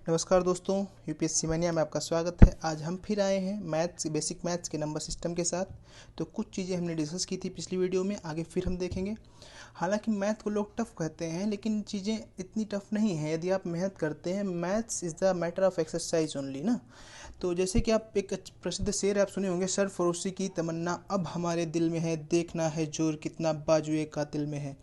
नमस्कार दोस्तों, यूपीएससी मानिया में आपका स्वागत है। आज हम फिर आए हैं बेसिक मैथ्स के नंबर सिस्टम के साथ। तो कुछ चीज़ें हमने डिस्कस की थी पिछली वीडियो में, आगे फिर हम देखेंगे। हालांकि मैथ को लोग टफ़ कहते हैं, लेकिन चीज़ें इतनी टफ़ नहीं है यदि आप मेहनत करते हैं। Maths is the matter of exercise only ना। तो जैसे कि आप एक प्रसिद्ध शेर आप सुने होंगे, सरफरोशी की तमन्ना अब हमारे दिल में है, देखना है जोर कितना बाजुए कातिल में है।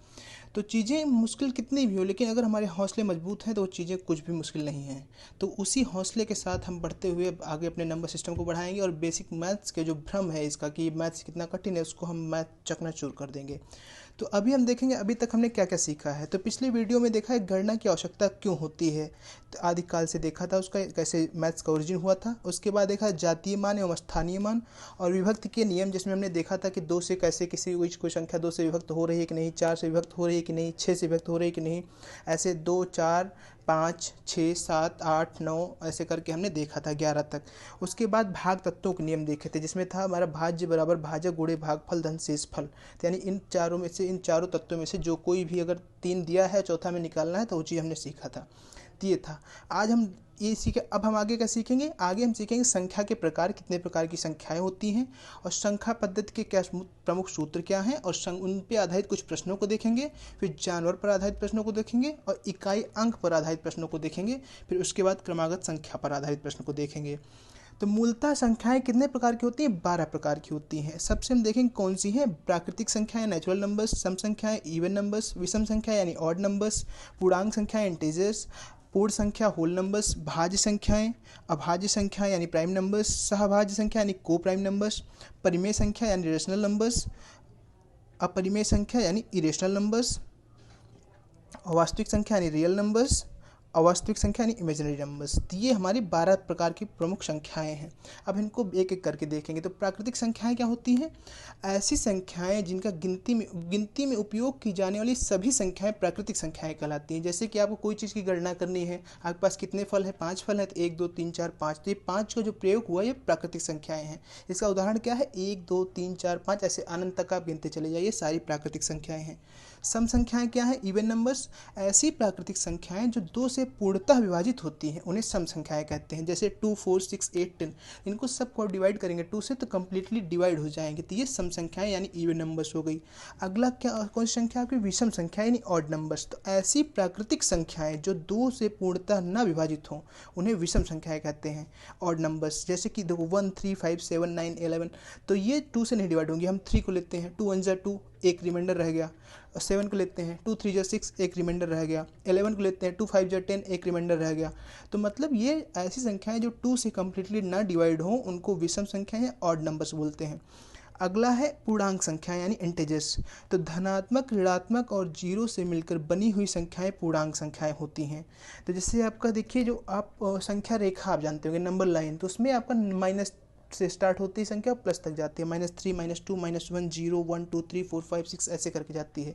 तो चीज़ें मुश्किल कितनी भी हो, लेकिन अगर हमारे हौसले मजबूत हैं तो वो चीज़ें कुछ भी मुश्किल नहीं हैं। तो उसी हौसले के साथ हम बढ़ते हुए आगे अपने नंबर सिस्टम को बढ़ाएंगे और बेसिक मैथ्स के जो भ्रम है इसका कि मैथ्स कितना कठिन है, उसको हम मैथ चकनाचूर कर देंगे। तो अभी हम देखेंगे अभी तक हमने क्या क्या सीखा है। तो पिछले वीडियो में देखा है गणना की आवश्यकता क्यों होती है, तो आदिकाल से देखा था उसका कैसे मैथ्स का ओरिजिन हुआ था। उसके बाद देखा जातीय मान एवं स्थानीय मान और विभक्ति के नियम, जिसमें हमने देखा था कि दो से कैसे किसी कोई संख्या दो से विभक्त हो रही है कि नहीं, चार से विभक्त हो रही है कि नहीं, छः से विभक्त हो रही है कि नहीं, ऐसे दो चार पाँच छः सात आठ नौ ऐसे करके हमने देखा था 11 तक। उसके बाद भाग तत्वों के नियम देखे थे, जिसमें था हमारा भाज्य बराबर भाजक गुणे भागफल धन शेष फल। तो यानी इन चारों में से, इन चारों तत्वों में से जो कोई भी अगर तीन दिया है चौथा में निकालना है, तो वो चीज़ हमने सीखा था। ये था। आज हम ये सीखे। अब हम आगे क्या सीखेंगे, आगे हम सीखेंगे संख्या के प्रकार, कितने प्रकार की संख्याएं होती हैं और संख्या पद्धति के क्या प्रमुख सूत्र क्या हैं, और उन पर आधारित कुछ प्रश्नों को देखेंगे। फिर जानवर पर आधारित प्रश्नों को देखेंगे और इकाई अंक पर आधारित प्रश्नों को देखेंगे। फिर उसके बाद क्रमागत संख्या पर आधारित प्रश्नों को देखेंगे। तो मूलतः संख्याएं कितने प्रकार की होती हैं? 12 प्रकार की होती हैं। सबसे हम देखेंगे कौन सी हैं। प्राकृतिक संख्याएं नेचुरल नंबर्स, सम संख्याएं इवन नंबर्स, विषम संख्या यानी ऑड नंबर्स, पूर्णांक संख्याएं इंटीजर्स, पूर्ण संख्या होल नंबर्स, भाज्य संख्याएं, अभाज्य संख्या यानी प्राइम नंबर्स, सहभाज्य संख्या यानी को प्राइम नंबर्स, परिमेय संख्या यानी रेशनल नंबर्स, अपरिमेय संख्या यानी इरेशनल नंबर्स, वास्तविक संख्या यानी रियल नंबर्स, अवास्तविक संख्या यानी इमेजिनरी नंबर्स। तो ये हमारी 12 प्रकार की प्रमुख संख्याएं हैं। अब इनको एक एक करके देखेंगे। तो प्राकृतिक संख्याएं क्या होती हैं? ऐसी संख्याएं जिनका गिनती में उपयोग की जाने वाली सभी संख्याएं प्राकृतिक संख्याएं कहलाती हैं। जैसे कि आपको कोई चीज़ की गणना करनी है, आपके पास कितने फल है, 5 फल है, तो 1 2 3 4 5। तो ये 5 का जो प्रयोग हुआ ये प्राकृतिक संख्याएं हैं। इसका उदाहरण क्या है? 1 2 3 4 5 ऐसे अनंत तक आप गिनते चले जाइए, सारी प्राकृतिक संख्याएं हैं। सम संख्याएं क्या है? Even numbers. ऐसी प्राकृतिक संख्याएं जो 2 से पूर्णतः विभाजित होती हैं उन्हें सम संख्याएं कहते हैं। जैसे 2 4 6 8 10, इनको सबको डिवाइड करेंगे 2 से तो कम्प्लीटली डिवाइड हो जाएंगे, तो ये सम संख्याएं यानी इवन नंबर्स हो गई। अगला क्या, कौन सी संख्या आपकी? विषम संख्या यानी ऑड नंबर्स। तो ऐसी प्राकृतिक संख्याएं जो 2 से पूर्णतः न विभाजित हों उन्हें विषम संख्याएं कहते हैं, ऑड नंबर्स। जैसे कि देखो 1 3 5 7 9 11, तो ये 2 से नहीं डिवाइड होंगी। हम 3 को लेते हैं, 2 1 जा 2, एक रिमाइंडर रह गया। 7 को लेते हैं, 2 3 जा 6, एक रिमाइंडर रह गया। 11 को लेते हैं, 2 5 जा 10, एक रिमाइंडर रह गया। तो मतलब ये ऐसी संख्याएं जो 2 से कम्प्लीटली ना डिवाइड हों उनको विषम संख्या या ऑड नंबर्स बोलते हैं। अगला है पूर्णांक संख्या यानी इंटीजर्स। तो धनात्मक, ऋणात्मक और जीरो से मिलकर बनी हुई संख्याएं पूर्णांक संख्याएं होती हैं। तो जैसे आपका देखिए, जो आप संख्या रेखा आप जानते होंगे, नंबर लाइन, तो उसमें आपका माइनस से स्टार्ट होती है संख्या, प्लस तक जाती है, -3 -2 -1 0 1 2 3 4 5 6 ऐसे करके जाती है।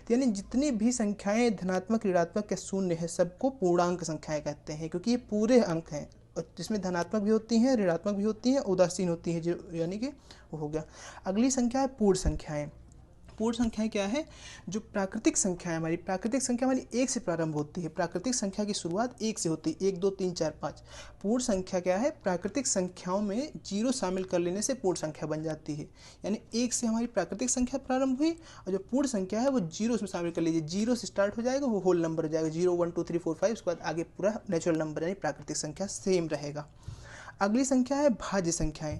तो यानी जितनी भी संख्याएं धनात्मक, ऋणात्मक या शून्य है सबको पूर्णांक संख्याएं कहते हैं, क्योंकि ये पूरे अंक हैं और जिसमें धनात्मक भी होती हैं, ऋणात्मक भी होती हैं, उदासीन होती हैं, जो यानी कि वो हो गया। अगली संख्या है पूर्ण संख्याएं। पूर्ण संख्याएं क्या है? जो प्राकृतिक संख्या है हमारी, प्राकृतिक संख्या हमारी 1 से प्रारंभ होती है। प्राकृतिक संख्या की शुरुआत 1 से होती है, 1 2 3 4 5। पूर्ण संख्या क्या है? प्राकृतिक संख्याओं में जीरो शामिल कर लेने से पूर्ण संख्या बन जाती है। यानी 1 से हमारी प्राकृतिक संख्या प्रारंभ हुई और जो पूर्ण संख्या है वो जीरो में शामिल कर लीजिए, जीरो से स्टार्ट हो जाएगा, वो होल नंबर हो जाएगा, 0 1 2 3 4 5। उसके बाद आगे पूरा नेचुरल नंबर यानी प्राकृतिक संख्या सेम रहेगा। अगली संख्या है भाज्य संख्याएं।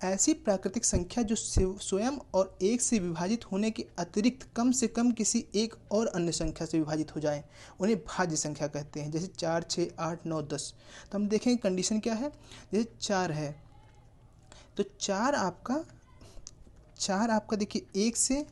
ऐसी प्राकृतिक संख्या जो स्वयं और 1 से विभाजित होने के अतिरिक्त कम से कम किसी एक और अन्य संख्या से विभाजित हो जाए उन्हें भाज्य संख्या कहते हैं। जैसे 4 6 8 9 10। तो हम देखेंगे कंडीशन क्या है। जैसे 4 है तो 4 आपका देखिए 1 से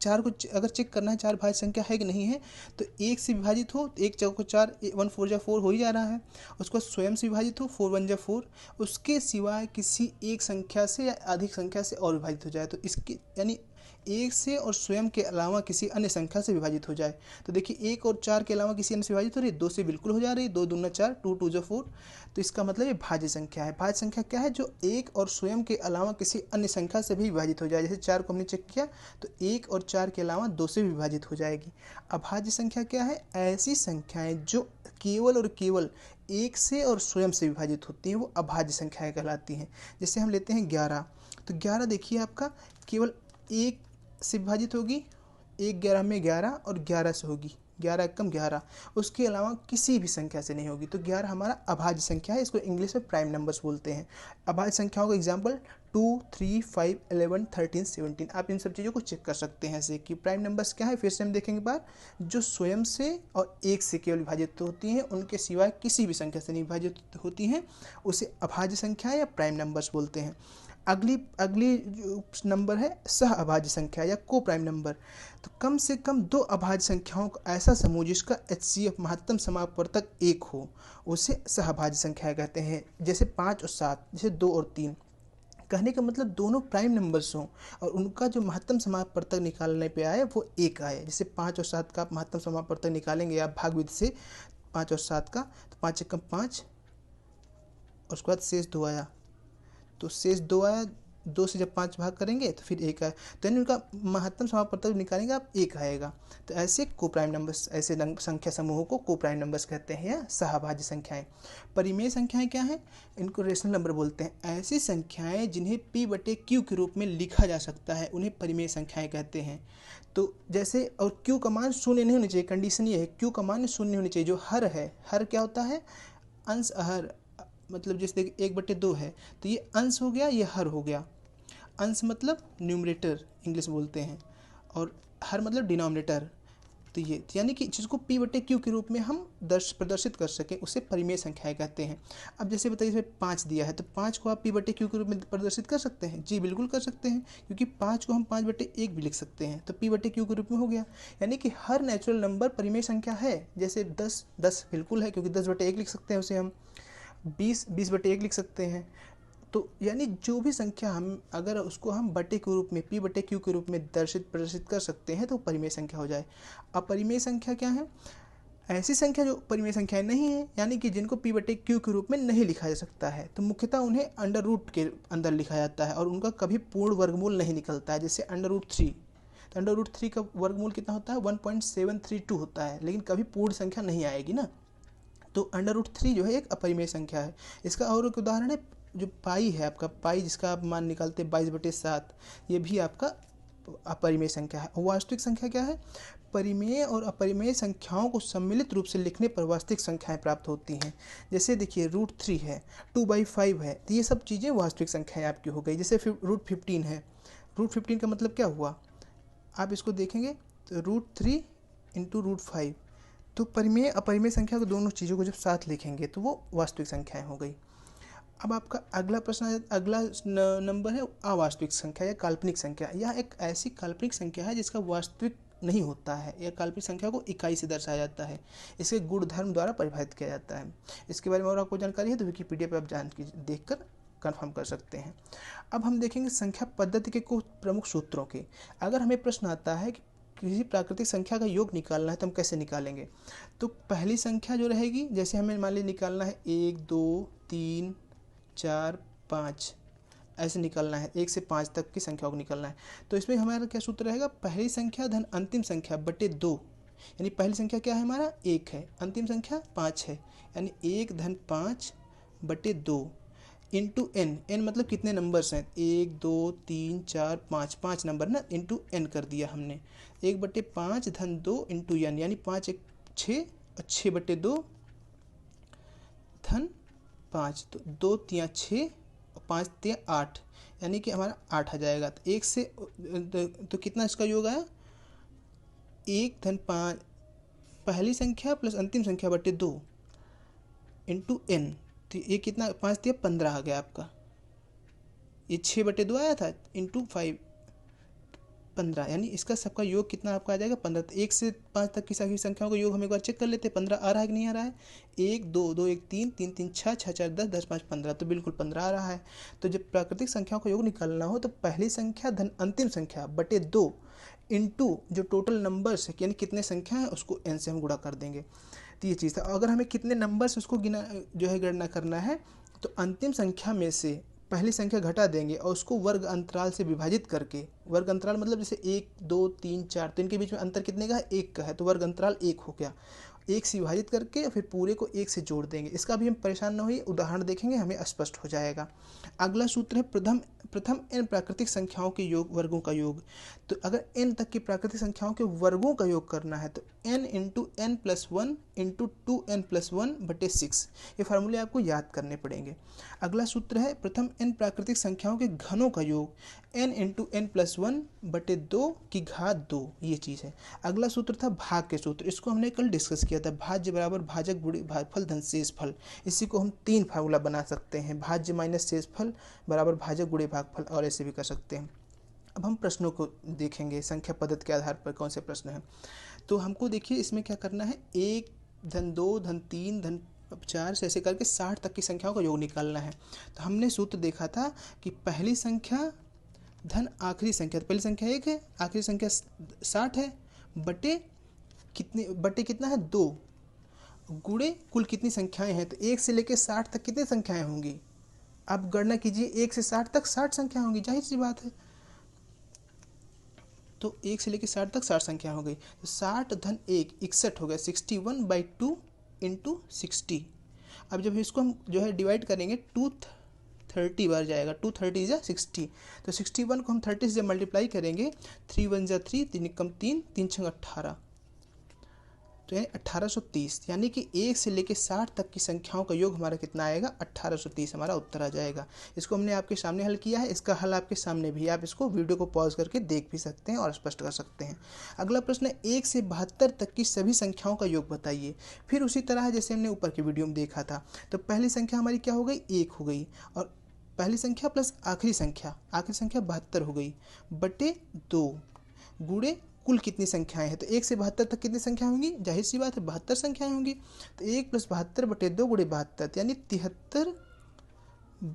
4 को अगर चेक करना है 4 भाज्य संख्या है कि नहीं है, तो 1 से विभाजित हो तो 1 चौको 4, 1 4 जा 4 हो ही जा रहा है। उसको स्वयं से विभाजित हो, 4 1 जा 4, उसके सिवाय किसी एक संख्या से या अधिक संख्या से और विभाजित हो जाए तो इसकी यानी एक से और स्वयं के अलावा किसी अन्य संख्या से विभाजित हो जाए। तो देखिए 1 और 4 के अलावा किसी अन्य से विभाजित हो रही है, 2 से बिल्कुल हो जा रही है, 2 दूना 4, 2 2 जो 4। तो इसका मतलब ये भाज्य संख्या है। भाज्य संख्या क्या है? जो 1 और स्वयं के अलावा किसी अन्य संख्या से भी विभाजित हो जाए। जैसे 4 को हमने चेक किया तो 1 और 4 के अलावा 2 से भी विभाजित हो जाएगी। अभाज्य संख्या क्या है? ऐसी संख्याएं जो केवल और केवल 1 से और स्वयं से विभाजित होती हैं वो अभाज्य संख्याएं कहलाती हैं। जैसे हम लेते हैं 11, तो 11 देखिए आपका केवल 1 से विभाजित होगी, 1 11 में 11 और 11 से होगी, 11 एकम 11, उसके अलावा किसी भी संख्या से नहीं होगी। तो 11 हमारा अभाज्य संख्या है, इसको इंग्लिश में प्राइम नंबर्स बोलते हैं। अभाज्य संख्याओं का एग्जाम्पल 2 3 5 11 13 17। आप इन सब चीज़ों को चेक कर सकते हैं ऐसे कि प्राइम नंबर्स क्या है। फिर से हम देखेंगे बार, जो स्वयं से और 1 से केवल विभाजित होती हैं, उनके सिवाय किसी भी संख्या से नहीं विभाजित होती हैं, उसे अभाज्य संख्या या प्राइम नंबर्स बोलते हैं। अगली जो नंबर है सह अभाज्य संख्या या को प्राइम नंबर। तो कम से कम 2 अभाज्य संख्याओं का ऐसा समूह जिसका HCF महत्तम समापवर्तक 1 हो, उसे सह अभाज्य संख्या कहते हैं। जैसे 5 और 7, जैसे 2 और 3। कहने का मतलब दोनों प्राइम नंबर्स हों और उनका जो महत्तम समापवर्तक निकालने पे आए वो 1 आए। जैसे 5 और 7 का आप महत्तम समापवर्तक निकालेंगे आप भाग विधि से 5 और 7 का, तो 5 एकम 5 और उसके बाद शेष 2 आया, तो शेष 2 आया, 2 से जब 5 भाग करेंगे तो फिर 1 आया, तो यानी उनका महत्तम समापवर्तक निकालेंगे आप 1 आएगा। तो ऐसे को प्राइम नंबर्स, ऐसे संख्या समूहों को को प्राइम नंबर्स कहते हैं या सहअभाज्य संख्याएं। परिमेय संख्याएं क्या हैं? इनको रेशनल नंबर बोलते हैं। ऐसी संख्याएं जिन्हें P/Q के रूप में लिखा जा सकता है उन्हें परिमेय संख्याएं कहते हैं। तो जैसे, और Q का मान शून्य नहीं होनी चाहिए, कंडीशन ये है Q का मान शून्य होनी चाहिए। जो हर है, हर क्या होता है? अंश अहर, मतलब जैसे 1/2 है तो ये अंश हो गया, ये हर हो गया। अंश मतलब न्यूमरेटर इंग्लिश बोलते हैं, और हर मतलब डिनोमिनेटर। तो ये यानी कि जिसको P/Q के रूप में हम प्रदर्शित कर सकें उसे परिमेय संख्याएं कहते हैं। अब जैसे बताइए इसमें 5 दिया है, तो 5 को आप P/Q के रूप में प्रदर्शित कर सकते हैं? जी बिल्कुल कर सकते हैं, क्योंकि 5 को हम 5/1 भी लिख सकते हैं, तो P/Q के रूप में हो गया। यानी कि हर नेचुरल नंबर परिमेय संख्या है। जैसे 10 बिल्कुल है, क्योंकि 10/1 लिख सकते हैं उसे हम। 20/1 लिख सकते हैं। तो यानी जो भी संख्या हम अगर उसको हम बटे के रूप में P/Q के रूप में प्रदर्शित कर सकते हैं तो परिमेय संख्या हो जाए। अपरिमेय संख्या क्या है? ऐसी संख्या जो परिमेय संख्याएं नहीं है, यानी कि जिनको P/Q के रूप में नहीं लिखा जा सकता है, तो मुख्यतः उन्हें अंडर रूट के अंदर लिखा जाता है और उनका कभी पूर्ण वर्गमूल नहीं निकलता है। जैसे √3, तो √3 का वर्गमूल कितना होता है? 1.732 होता है, लेकिन कभी पूर्ण संख्या नहीं आएगी ना। तो √3 जो है एक अपरिमेय संख्या है। इसका और एक उदाहरण है जो पाई है आपका, पाई जिसका आप मान निकालते हैं 22/7, ये भी आपका अपरिमेय संख्या है। वास्तविक संख्या क्या है? परिमेय और अपरिमेय संख्याओं को सम्मिलित रूप से लिखने पर वास्तविक संख्याएं प्राप्त होती हैं। जैसे देखिए √3 है, 2/5 है, तो ये सब चीज़ें वास्तविक संख्याएं आपकी हो गई। जैसे √15 है, √15 का मतलब क्या हुआ? आप इसको देखेंगे तो √3 × √5, तो परिमेय अपरिमेय संख्या को दोनों चीज़ों को जब साथ लिखेंगे तो वो वास्तविक संख्याएं हो गई। अब आपका अगला प्रश्न, अगला नंबर है अवास्तविक संख्या या काल्पनिक संख्या। यह एक ऐसी काल्पनिक संख्या है जिसका वास्तविक नहीं होता है। यह काल्पनिक संख्या को इकाई से दर्शाया जाता है, इसके गुणधर्म द्वारा परिभाषित किया जाता है। इसके बारे में और आपको जानकारी है तो विकिपीडिया पर आप देख कर कन्फर्म कर सकते हैं। अब हम देखेंगे संख्या पद्धति के कुछ प्रमुख सूत्रों के। अगर हमें प्रश्न आता है कि किसी प्राकृतिक संख्या का योग निकालना है तो हम कैसे निकालेंगे? तो पहली संख्या जो रहेगी, जैसे हमें मान लीजिए निकालना है 1 2 3 4 5, ऐसे निकालना है, 1 से 5 तक की संख्याओं को निकालना है। तो इसमें हमारा क्या सूत्र रहेगा? पहली संख्या धन अंतिम संख्या बटे 2, यानी पहली संख्या क्या है हमारा? 1 है, अंतिम संख्या 5 है, यानी 1 धन 5 बटे 2 इंटू n। n मतलब कितने नंबर्स हैं? 1 2 3 4 5, 5 नंबर ना, इंटू n कर दिया हमने। 1/5 धन 2 इंटू n, यानी 5 1 6 और 6/2 धन 5, तो 2 3 6 और 5 3 8, यानी कि हमारा 8 आ जाएगा। तो 1 से तो कितना इसका योग आया? 1 धन 5 पहली संख्या प्लस अंतिम संख्या बटे 2 इंटू n, तो ये कितना? 5 3 15 आ गया आपका। ये 6/2 आया था इंटू 5, 15, यानी इसका सबका योग कितना आपका आ जाएगा 15। तो 1 से 5 तक की सभी संख्याओं का योग हम एक बार चेक कर लेते हैं, 15 आ रहा है कि नहीं आ रहा है। 1 2 2 1 3 3 3 6 6 4 10 10 5 15, तो बिल्कुल 15 आ रहा है। तो जब प्राकृतिक संख्याओं का योग निकालना हो तो पहली संख्या धन अंतिम संख्या बटे 2 इंटू जो टोटल नंबर्स है, यानी कितने संख्या है उसको n से हम गुणा कर देंगे। तो ये चीज़ था। अगर हमें कितने नंबर्स उसको गिना जो है गणना करना है, तो अंतिम संख्या में से पहली संख्या घटा देंगे और उसको वर्ग अंतराल से विभाजित करके, वर्ग अंतराल मतलब जैसे 1 2 3 4, तो इनके बीच में अंतर कितने का है, 1 का है, तो वर्ग अंतराल 1 हो गया। 1 से विभाजित करके फिर पूरे को 1 से जोड़ देंगे। इसका भी हम परेशान न होइए, उदाहरण देखेंगे हमें स्पष्ट हो जाएगा। अगला सूत्र है प्रथम n प्राकृतिक संख्याओं के योग वर्गों का योग। तो अगर n तक की प्राकृतिक संख्याओं के वर्गों का योग करना है तो n into n plus 1 into 2n plus 1 बटे 6, ये फार्मूले आपको याद करने पड़ेंगे। अगला सूत्र है प्रथम n प्राकृतिक संख्याओं के घनों का योग, n इंटू n प्लस 1 बटे 2 की घात 2, ये चीज़ है। अगला सूत्र था भाग के सूत्र, इसको हमने कल डिस्कस किया था, भाज्य बराबर भाजक गुणे भागफल धन शेष फल। इसी को हम 3 फार्मूला बना सकते हैं, भाज्य माइनस शेष फल बराबर भाजक गुणे भागफल, और ऐसे भी कर सकते हैं। अब हम प्रश्नों को देखेंगे, संख्या पद्धति के आधार पर कौन से प्रश्न हैं। तो हमको देखिए इसमें क्या करना है, 1 धन 2 धन 3 धन 4 से ऐसे करके 60 तक की संख्याओं का योग निकालना है। तो हमने सूत्र देखा था कि पहली संख्या धन आखिरी संख्या, तो पहली संख्या 1 है, आखिरी संख्या 60 है, बटे कितना है 2, गुणे कुल कितनी संख्याएं हैं। तो 1 से लेकर 60 तक कितनी संख्याएं होंगी, आप गणना कीजिए। 1 से 60 तक 60 संख्या होंगी, जाहिर सी बात है। तो 1 से लेकर 60 तक 60 संख्या हो गई, तो 60 धन 1 61 हो गया, 61/2 इंटू 60। अब जब इसको हम जो है डिवाइड करेंगे 230 बार जाएगा, 230 जा 60, तो 61 को हम 30 से मल्टीप्लाई करेंगे, 3 1 जा 3, 3 कम 3, 3 6 18, तो यानी 1830, यानी कि 1 से लेकर 60 तक की संख्याओं का योग हमारा कितना आएगा, 1830 हमारा उत्तर आ जाएगा। इसको हमने आपके सामने हल किया है, इसका हल आपके सामने भी, आप इसको वीडियो को पॉज करके देख भी सकते हैं और स्पष्ट कर सकते हैं। अगला प्रश्न है 1 से 72 तक की सभी संख्याओं का योग बताइए। फिर उसी तरह जैसे हमने ऊपर की वीडियो में देखा था, तो पहली संख्या हमारी क्या हो गई, 1 हो गई, और पहली संख्या प्लस आखिरी संख्या 72 हो गई, बटे 2 गुणे कुल कितनी संख्याएं हैं। तो 1 से 72 तक कितनी संख्या होंगी, जाहिर सी बात है 72 संख्याएं होंगी। तो 1 प्लस 72 बटे 2 गुणे 72, यानी 73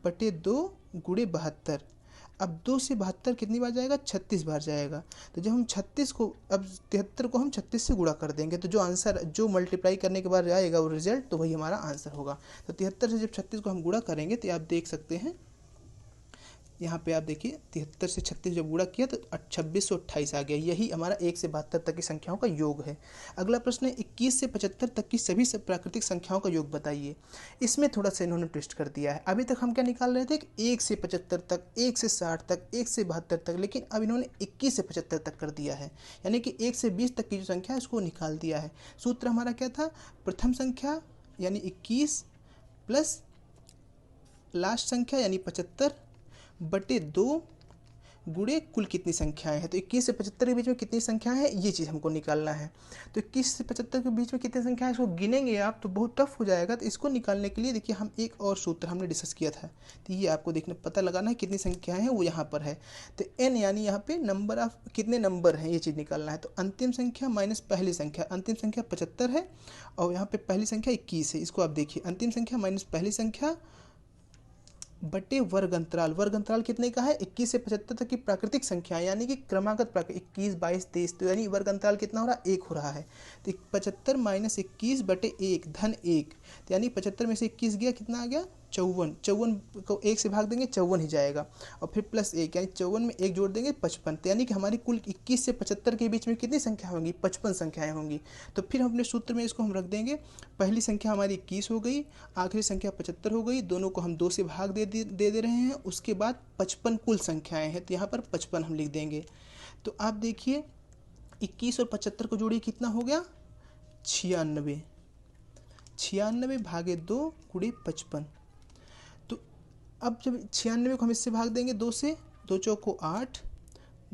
बटे 2 गुणे 72। अब 2 से 72 कितनी बार जाएगा, 36 बार जाएगा। तो जब हम 36 को, अब 73 को हम 36 से गुणा कर देंगे, तो जो आंसर, जो मल्टीप्लाई करने के बाद आएगा वो रिजल्ट, तो वही हमारा आंसर होगा। तो 73 से जब 36 को हम गुणा करेंगे तो आप देख सकते हैं यहाँ पे, आप देखिए 73 से 36 जब गुणा किया तो 2628 आ गया। यही हमारा 1 से 72 तक की संख्याओं का योग है। अगला प्रश्न है 21 से 75 तक की सभी प्राकृतिक संख्याओं का योग बताइए। इसमें थोड़ा सा इन्होंने ट्विस्ट कर दिया है। अभी तक हम क्या निकाल रहे थे कि 1 से 75 तक, 1 से 60 तक, 1 से 72 तक, लेकिन अब इन्होंने 21 से 75 तक कर दिया है, यानी कि 1 से 20 तक की जो संख्या है उसको निकाल दिया है। सूत्र हमारा क्या था, प्रथम संख्या यानी 21 प्लस लास्ट संख्या यानी 75 बटे 2 गुणे कुल कितनी संख्याएं हैं। तो 21 से 75 के बीच में कितनी संख्याएं हैं, ये चीज़ हमको निकालना है। तो 21 से 75 के बीच में कितनी संख्या है, इसको गिनेंगे आप तो बहुत टफ हो जाएगा। तो इसको निकालने के लिए देखिए हम एक और सूत्र हमने डिस्कस किया था, तो ये आपको देखना पता लगाना है कितनी संख्याएं हैं, वो यहाँ पर है। तो n यानी यहाँ पे नंबर ऑफ कितने नंबर हैं, ये चीज़ निकालना है। तो अंतिम संख्या माइनस पहली संख्या, अंतिम संख्या 75 है और यहाँ पे पहली संख्या 21 है। इसको आप देखिए, अंतिम संख्या माइनस पहली संख्या बटे वर्ग अंतराल। वर्ग अंतराल कितने का है, 21 से 75 तक की प्राकृतिक संख्या, यानी कि क्रमागत 21 22 23, तो यानी वर्ग अंतराल कितना हो रहा है, 1 हो रहा है। तो 75 माइनस 21 बटे 1 धन 1, तो यानी 75 में से 21 गया, कितना आ गया 54। 54 को 1 से भाग देंगे 54 ही जाएगा, और फिर प्लस 1 यानी 54 में 1 जोड़ देंगे 55। तो यानी कि हमारी कुल 21 से 75 के बीच में कितनी संख्या होंगी, 55 संख्याएं होंगी। तो फिर हम अपने सूत्र में इसको हम रख देंगे, पहली संख्या हमारी 21 हो गई, आखिरी संख्या 75 हो गई, दोनों को हम 2 से भाग दे रहे हैं। उसके बाद 55 कुल संख्याएं हैं, तो यहाँ पर 55 हम लिख देंगे। तो आप देखिए 21 और 75 को जोड़िए, कितना हो गया 96, 96 भागे 2 गुणे 55। तो अब जब 96 को हम इससे भाग देंगे 2 से, 2 चौको 8,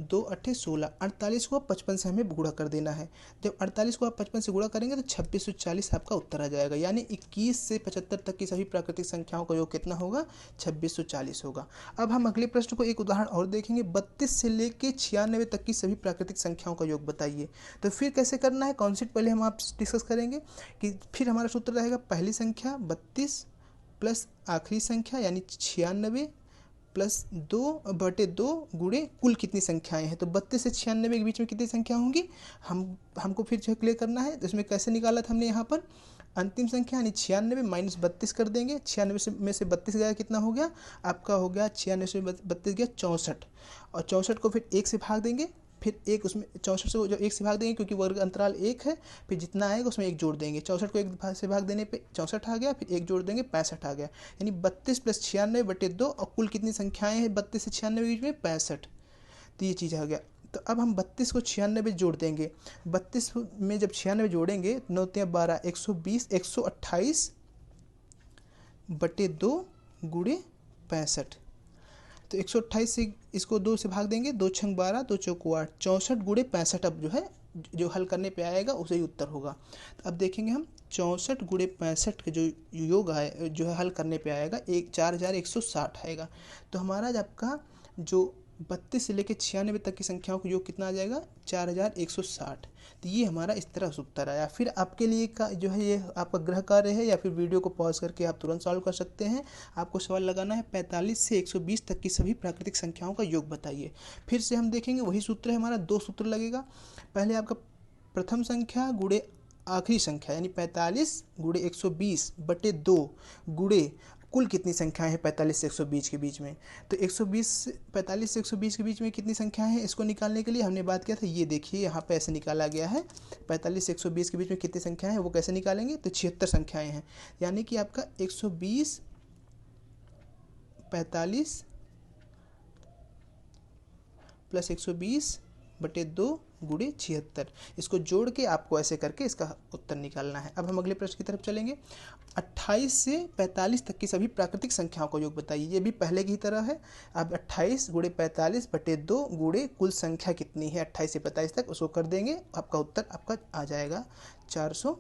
2 अट्ठे 16, 48 को 55 से हमें गुणा कर देना है। जब 48 को आप 55 से गुणा करेंगे तो 2640 आपका उत्तर आ जाएगा। यानी 21 से 75 तक की सभी प्राकृतिक संख्याओं का योग कितना होगा? 2640 होगा। अब हम अगले प्रश्न को एक उदाहरण और देखेंगे। 32 से लेके 96 तक की सभी प्राकृतिक संख्याओं का योग बताइए। तो फिर कैसे करना है, कॉन्सेप्ट पहले हम आप डिस्कस करेंगे कि फिर हमारा सूत्र रहेगा पहली संख्या 32 प्लस आखिरी संख्या यानी 96 प्लस 2/2 गुणे कुल कितनी संख्याएं हैं। तो 32 से 96 के बीच में कितनी संख्या होंगी, हमको फिर जो क्लियर करना है। तो इसमें कैसे निकाला था हमने, यहाँ पर अंतिम संख्या यानी 96 माइनस 32 कर देंगे। 96 में से 32 गया, कितना हो गया आपका, हो गया 96 में 32 गया 64, और 64 को फिर 1 से भाग देंगे। फिर एक उसमें 64 से जो 1 से भाग देंगे क्योंकि वर्ग अंतराल 1 है, फिर जितना आएगा उसमें 1 जोड़ देंगे। 64 को 1 से भाग देने पे 64 आ गया, फिर 1 जोड़ देंगे 65 आ गया। यानी 32 प्लस 96/2 और कुल कितनी संख्याएं हैं 32 से 96 के बीच में? 65। तो ये चीज़ आ गया। तो अब हम 32 को 96 जोड़ देंगे। 32 में जब 96 जोड़ेंगे 9 × 12 120, 128/2 गुणे 65। तो 128 से इसको 2 से भाग देंगे, 2 × 12 2 × 8, 64 गुणे 65। अब जो है जो हल करने पे आएगा उसे ही उत्तर होगा। तो अब देखेंगे हम 64 गुणे 65 के जो योग है जो है हल करने पे आएगा 4160 आएगा। तो हमारा आपका जो 32 से लेकर 96 तक की संख्याओं का योग कितना आ जाएगा? 4160। तो ये हमारा इस तरह से उत्तर आया। फिर आपके लिए का जो है ये आपका गृह कार्य है, या फिर वीडियो को पॉज करके आप तुरंत सॉल्व कर सकते हैं। आपको सवाल लगाना है 45 से 120 तक की सभी प्राकृतिक संख्याओं का योग बताइए। फिर से हम देखेंगे वही सूत्र है हमारा, 2 सूत्र लगेगा। पहले आपका प्रथम संख्या गुणे आखिरी संख्या यानी 45 गुणे 120/2 गुणे कुल कितनी संख्याएं हैं 45 से 120 के बीच में। तो 45 से 120 के बीच में कितनी संख्याएं हैं, इसको निकालने के लिए हमने बात किया था, ये देखिए यहाँ पे ऐसे निकाला गया है। 45 से 120 के बीच में कितनी संख्याएं हैं वो कैसे निकालेंगे, तो 76 संख्याएं हैं। यानी कि आपका 120 45 प्लस 120/2 गुणे 76, इसको जोड़ के आपको ऐसे करके इसका उत्तर निकालना है। अब हम अगले प्रश्न की तरफ चलेंगे। 28 से 45 तक की सभी प्राकृतिक संख्याओं का योग बताइए। ये भी पहले की तरह है। अब 28 गुणे 45/2 गुणे कुल संख्या कितनी है 28 से 45 तक, उसको कर देंगे, आपका उत्तर आपका आ जाएगा 400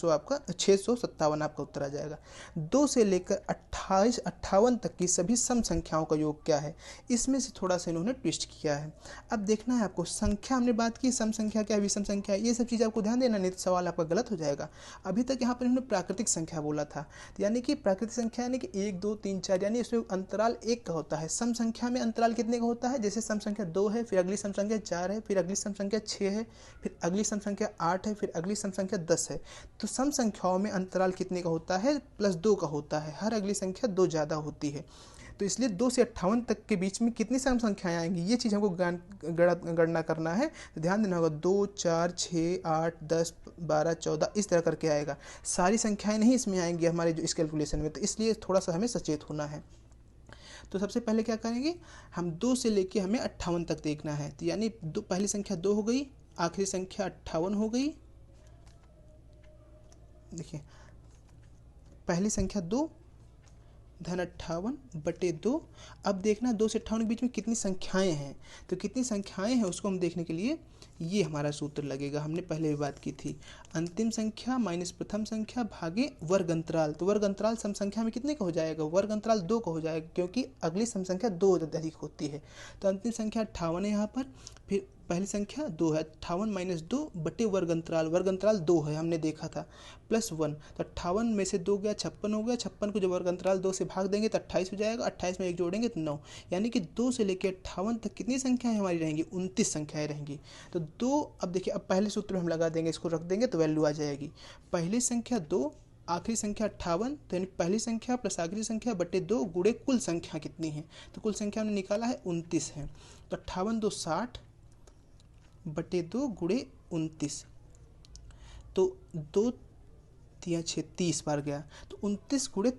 आपका 657 आपका उत्तर आ जाएगा। 2 से लेकर 58 तक की सभी सम संख्याओं का योग क्या है, इसमें से थोड़ा सा इन्होंने ट्विस्ट किया है। अब देखना है आपको, संख्या हमने बात की, सम संख्या क्या है, विषम संख्या है, ये सब चीज़ आपको ध्यान देना, नहीं तो सवाल आपका गलत हो जाएगा। अभी तक यहाँ पर इन्होंने प्राकृतिक संख्या बोला था, तो यानी कि प्राकृतिक संख्या यानी कि 1 2 3 4, यानी इसमें अंतराल 1 का होता है। सम संख्या में अंतराल कितने का होता है, जैसे सम संख्या 2 है, फिर अगली सम संख्या 4 है, फिर अगली सम संख्या 6 है, फिर अगली सम संख्या 8 है, फिर अगली सम संख्या 10 है। तो सम संख्याओं में अंतराल कितने का होता है, +2 का होता है। हर अगली संख्या 2 ज़्यादा होती है। तो इसलिए 2 से 58 तक के बीच में कितनी सम संख्याएं आएंगी, ये चीज़ हमको गणना करना है। तो ध्यान देना होगा, 2 4 6 8 10 12 14 इस तरह करके आएगा। सारी संख्याएं नहीं इसमें आएंगी हमारे जो इस कैलकुलेशन में, तो इसलिए थोड़ा सा हमें सचेत होना है। तो सबसे पहले क्या करेंगे हम, 2 से लेके हमें 58 तक देखना है। तो यानी पहली संख्या 2 हो गई, आखिरी संख्या 58 हो गई। देखिए पहली संख्या 2 धन 58/2। अब देखना 2 से 58 के बीच में कितनी संख्याएं हैं, तो कितनी संख्याएं हैं उसको हम देखने के लिए ये हमारा सूत्र लगेगा। हमने पहले भी बात की थी, अंतिम संख्या माइनस प्रथम संख्या भागे वर्ग अंतराल। तो वर्ग अंतराल सम संख्या में कितने का हो जाएगा, वर्ग अंतराल 2 का हो जाएगा, क्योंकि अगली सम संख्या 2 अधिक होती है। तो अंतिम संख्या 58 है यहाँ पर, फिर पहली संख्या 2 है, 58 - 2 बटे वर्ग अंतराल 2 है, हमने देखा था, +1। तो 58 में से 2 गया 56 हो गया। 56 को जब वर्ग अंतराल 2 से भाग देंगे तो 28 हो जाएगा। 28 में 1 जोड़ेंगे तो 9, यानी कि 2 से लेकर 58 तक कितनी संख्याएं हमारी रहेंगी, 29 संख्याएं रहेंगी। तो 2, अब देखिए, अब पहले सूत्र में हम लगा देंगे, इसको रख देंगे तो वैल्यू आ जाएगी। पहली संख्या 2, आखिरी संख्या 58, तो यानी पहली संख्या प्लस आखिरी संख्या बटे 2 गुणे कुल संख्या कितनी है, तो कुल संख्या हमने निकाला है 29 है। तो 58 2 60 बटे 2 गुणे 29, तो 2 3 6 30 बार गया, तो 29 गुणे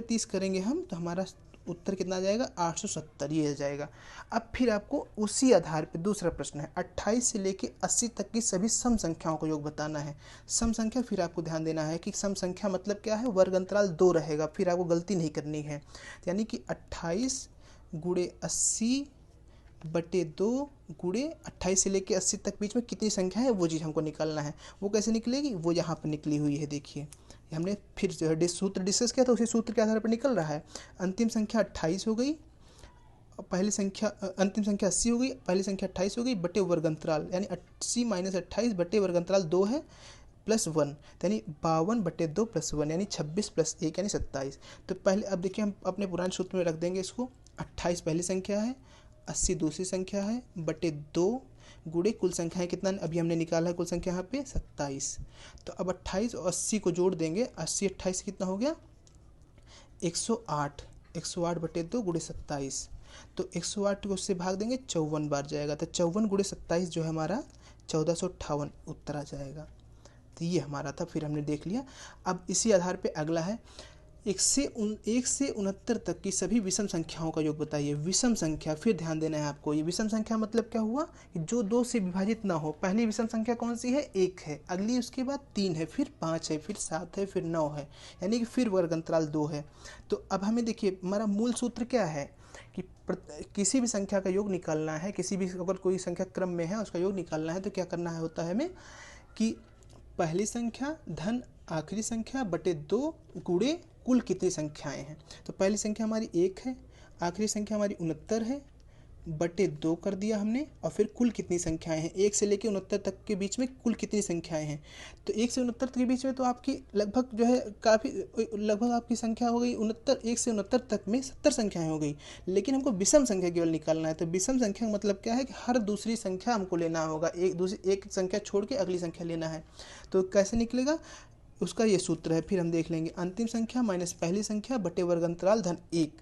30 करेंगे हम, तो हमारा उत्तर कितना आ जाएगा, 870 ये आ जाएगा। अब फिर आपको उसी आधार पे दूसरा प्रश्न है, 28 से लेके 80 तक की सभी सम संख्याओं का योग बताना है। सम संख्या, फिर आपको ध्यान देना है कि सम संख्या मतलब क्या है, वर्ग अंतराल 2 रहेगा, फिर आपको गलती नहीं करनी है। यानी कि 28 गुणे 80 बटे 2 गुणे 28 से लेके 80 तक बीच में कितनी संख्या है वो चीज़ हमको निकालना है। वो कैसे निकलेगी, वो यहाँ पर निकली हुई है, देखिए हमने फिर जो है सूत्र डिस्कस किया था, उसी सूत्र के आधार पर निकल रहा है। अंतिम संख्या 28 हो गई, पहली संख्या अंतिम संख्या 80 हो गई, पहली संख्या 28 हो गई, बटे वर्ग अंतराल यानी 80 - 28 बटे वर्ग अंतराल 2 है प्लस 1, यानी 52 बटे 2 प्लस 1 यानी 26 प्लस 1 यानी 27। तो पहले अब देखिए हम अपने पुराने सूत्र में रख देंगे इसको। 28 पहली संख्या है, 80 दूसरी संख्या है, बटे 2 गुणे कुल संख्या है कितना, अभी हमने निकाला है कुल संख्या यहाँ पे 27। तो अब 28 और 80 को जोड़ देंगे, 80 28 कितना हो गया 108, 108 बटे 2 गुणे 27। तो 108 को उससे भाग देंगे 54 बार जाएगा, तो 54 गुणे 27 जो है हमारा 1458 उत्तर आ जाएगा। तो ये हमारा था, फिर हमने देख लिया। अब इसी आधार पे अगला है 1 से 69 तक की सभी विषम संख्याओं का योग बताइए। विषम संख्या, फिर ध्यान देना है आपको, ये विषम संख्या मतलब क्या हुआ कि जो 2 से विभाजित ना हो। पहली विषम संख्या कौन सी है, 1 है, अगली उसके बाद 3 है, फिर 5 है, फिर 7 है, फिर 9 है, यानी कि फिर वर्ग अंतराल 2 है। तो अब हमें देखिए हमारा मूल सूत्र क्या है कि किसी भी संख्या का योग निकालना है, किसी भी अगर कोई संख्या क्रम में है उसका योग निकालना है तो क्या करना है होता है हमें कि पहली संख्या धन आखिरी संख्या बटे 2 गुणे कुल कितनी संख्याएं हैं। तो पहली संख्या हमारी 1 है, आखिरी संख्या हमारी 69 है, बटे 2 कर दिया हमने, और फिर कुल कितनी संख्याएं हैं 1 से लेकर 69 तक के बीच में कुल कितनी संख्याएं हैं। तो 1 से 69 के बीच में तो आपकी लगभग जो है काफ़ी लगभग आपकी संख्या हो गई 69, 1 से 69 तक में 70 संख्याएं हो गई। लेकिन हमको विषम संख्या केवल निकालना है। तो विषम संख्या का मतलब क्या है कि हर दूसरी संख्या हमको लेना होगा, एक संख्या छोड़ के अगली संख्या लेना है। तो कैसे निकलेगा उसका ये सूत्र है, फिर हम देख लेंगे। अंतिम संख्या माइनस पहली संख्या बटे वर्ग अंतराल धन 1।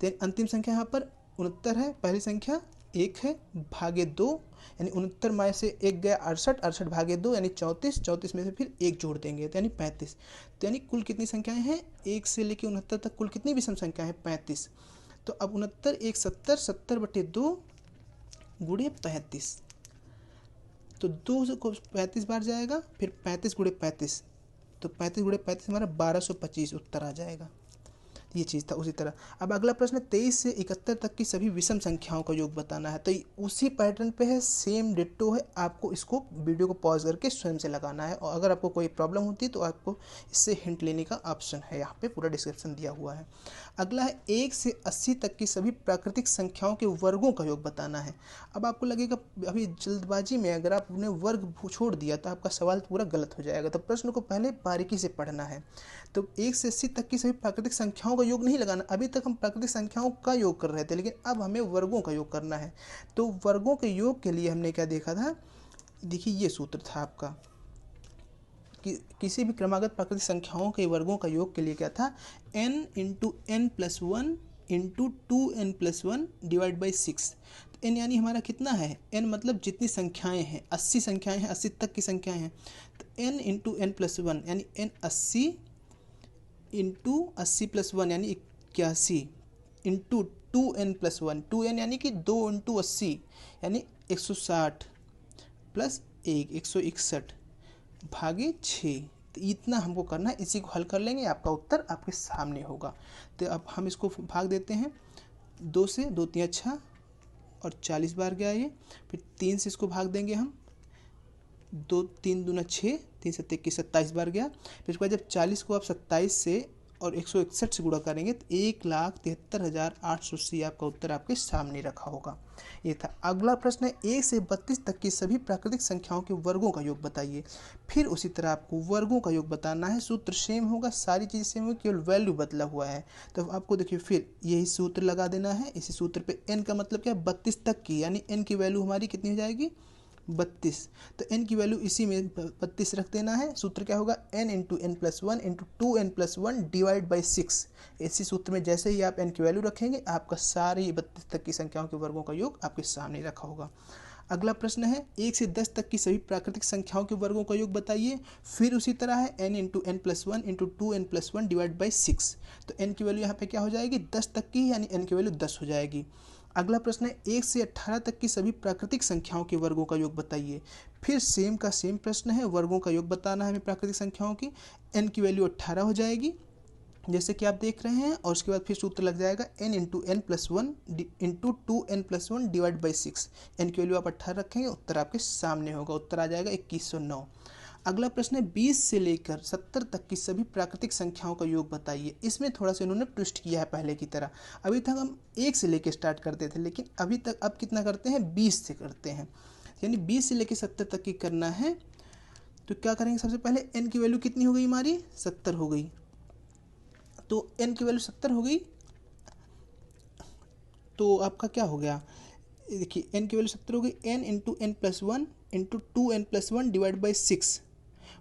तो अंतिम संख्या यहाँ पर 69 है, पहली संख्या 1 है, भागे 2 यानी 69 में से 1 गया 68, 68 भागे 2 यानी 34, 34 में से फिर 1 जोड़ देंगे तो यानी 35। तो यानी कुल कितनी संख्याएं हैं 1 से लेकर 69 तक कुल कितनी विषम संख्या है 35। तो अब 69 1 70, 70 बटे 2 गुणे 35। तो 2 को 35 बार जाएगा, फिर 35 गुणे 35, तो 35 गुणे 35 हमारा 1225 उत्तर आ जाएगा। ये चीज़ था। उसी तरह अब अगला प्रश्न 23 से 71 तक की सभी विषम संख्याओं का योग बताना है। तो उसी पैटर्न पे है, सेम डिट्टो है, आपको इसको वीडियो को पॉज करके स्वयं से लगाना है। और अगर आपको कोई प्रॉब्लम होती है तो आपको इससे हिंट लेने का ऑप्शन है, यहाँ पे पूरा डिस्क्रिप्शन दिया हुआ है। अगला है 1 से 80 तक की सभी प्राकृतिक संख्याओं के वर्गों का योग बताना है। अब आपको लगेगा अभी जल्दबाजी में अगर आपने वर्ग छोड़ दिया तो आपका सवाल पूरा गलत हो जाएगा। तो प्रश्न को पहले बारीकी से पढ़ना है। तो 1 से 80 तक की सभी प्राकृतिक संख्याओं का योग नहीं लगाना। अभी तक हम प्राकृतिक संख्याओं का योग कर रहे थे, लेकिन अब हमें वर्गों का योग करना है। तो वर्गों के योग के लिए हमने क्या देखा था, देखिए ये सूत्र था आपका कि किसी भी क्रमागत प्राकृतिक संख्याओं के वर्गों का योग के लिए क्या था, n into n plus 1 into 2n+1 divide by 6। तो n यानी हमारा कितना है, n मतलब जितनी संख्याएं हैं, 80 संख्याएं हैं, 80 तक की संख्याएं हैं। तो n इंटू n+1 यानी n 80 इंटू 80 + 1 यानी 81 इंटू 2n+1, 2n यानी कि 2 इंटू 80 यानी 160 प्लस 1 161 भागे 6। तो इतना हमको करना है, इसी को हल कर लेंगे, आपका उत्तर आपके सामने होगा। तो अब हम इसको भाग देते हैं 2 से, 2 3 6 और 40 बार गया ये। फिर 3 से इसको भाग देंगे हम, 2 3 दूना 6, 3 7 21 27 बार गया। फिर उसके बाद जब 40 को आप 27 से और 161 से गुणा करेंगे तो 1,73,880 आपका उत्तर आपके सामने रखा होगा। ये था। अगला प्रश्न है 1 से 32 तक की सभी प्राकृतिक संख्याओं के वर्गों का योग बताइए। फिर उसी तरह आपको वर्गों का योग बताना है। सूत्र सेम होगा, सारी चीज़ सेम होगी, केवल वैल्यू बदला हुआ है। तो आपको देखिए फिर यही सूत्र लगा देना है। इसी सूत्र पे n का मतलब क्या है 32 तक की, यानी n की वैल्यू हमारी कितनी हो जाएगी 32। तो n की वैल्यू इसी में 32 रख देना है। सूत्र क्या होगा n into n+1 into 2n+1 divide by 6। इसी सूत्र में जैसे ही आप n की वैल्यू रखेंगे आपका सारी 32 तक की संख्याओं के वर्गों का योग आपके सामने रखा होगा। अगला प्रश्न है 1 से 10 तक की सभी प्राकृतिक संख्याओं के वर्गों का योग बताइए। फिर उसी तरह है n into n+1 into 2n+1 divide by 6। तो n की वैल्यू यहाँ पे क्या हो जाएगी 10 तक की, यानी n की वैल्यू 10 हो जाएगी। अगला प्रश्न है 1 से 18 तक की सभी प्राकृतिक संख्याओं के वर्गों का योग बताइए। फिर सेम का सेम प्रश्न है, वर्गों का योग बताना है हमें प्राकृतिक संख्याओं की। n की वैल्यू 18 हो जाएगी, जैसे कि आप देख रहे हैं, और उसके बाद फिर सूत्र लग जाएगा n into n plus one into 2n+1 divide by 6। n की वैल्यू आप 18 रखेंगे, उत्तर आपके सामने होगा, उत्तर आ जाएगा 2109। अगला प्रश्न है 20 से लेकर 70 तक की सभी प्राकृतिक संख्याओं का योग बताइए। इसमें थोड़ा सा इन्होंने ट्विस्ट किया है पहले की तरह। अभी तक हम 1 से लेकर स्टार्ट करते थे, लेकिन अभी तक अब कितना करते हैं, 20 से करते हैं, यानी 20 से लेकर 70 तक की करना है। तो क्या करेंगे, सबसे पहले n की वैल्यू कितनी हो गई हमारी, 70 हो गई। तो n की वैल्यू 70 हो गई, तो आपका क्या हो गया, देखिए n की वैल्यू 70 हो गई, n into n plus one into 2n+1 divide by 6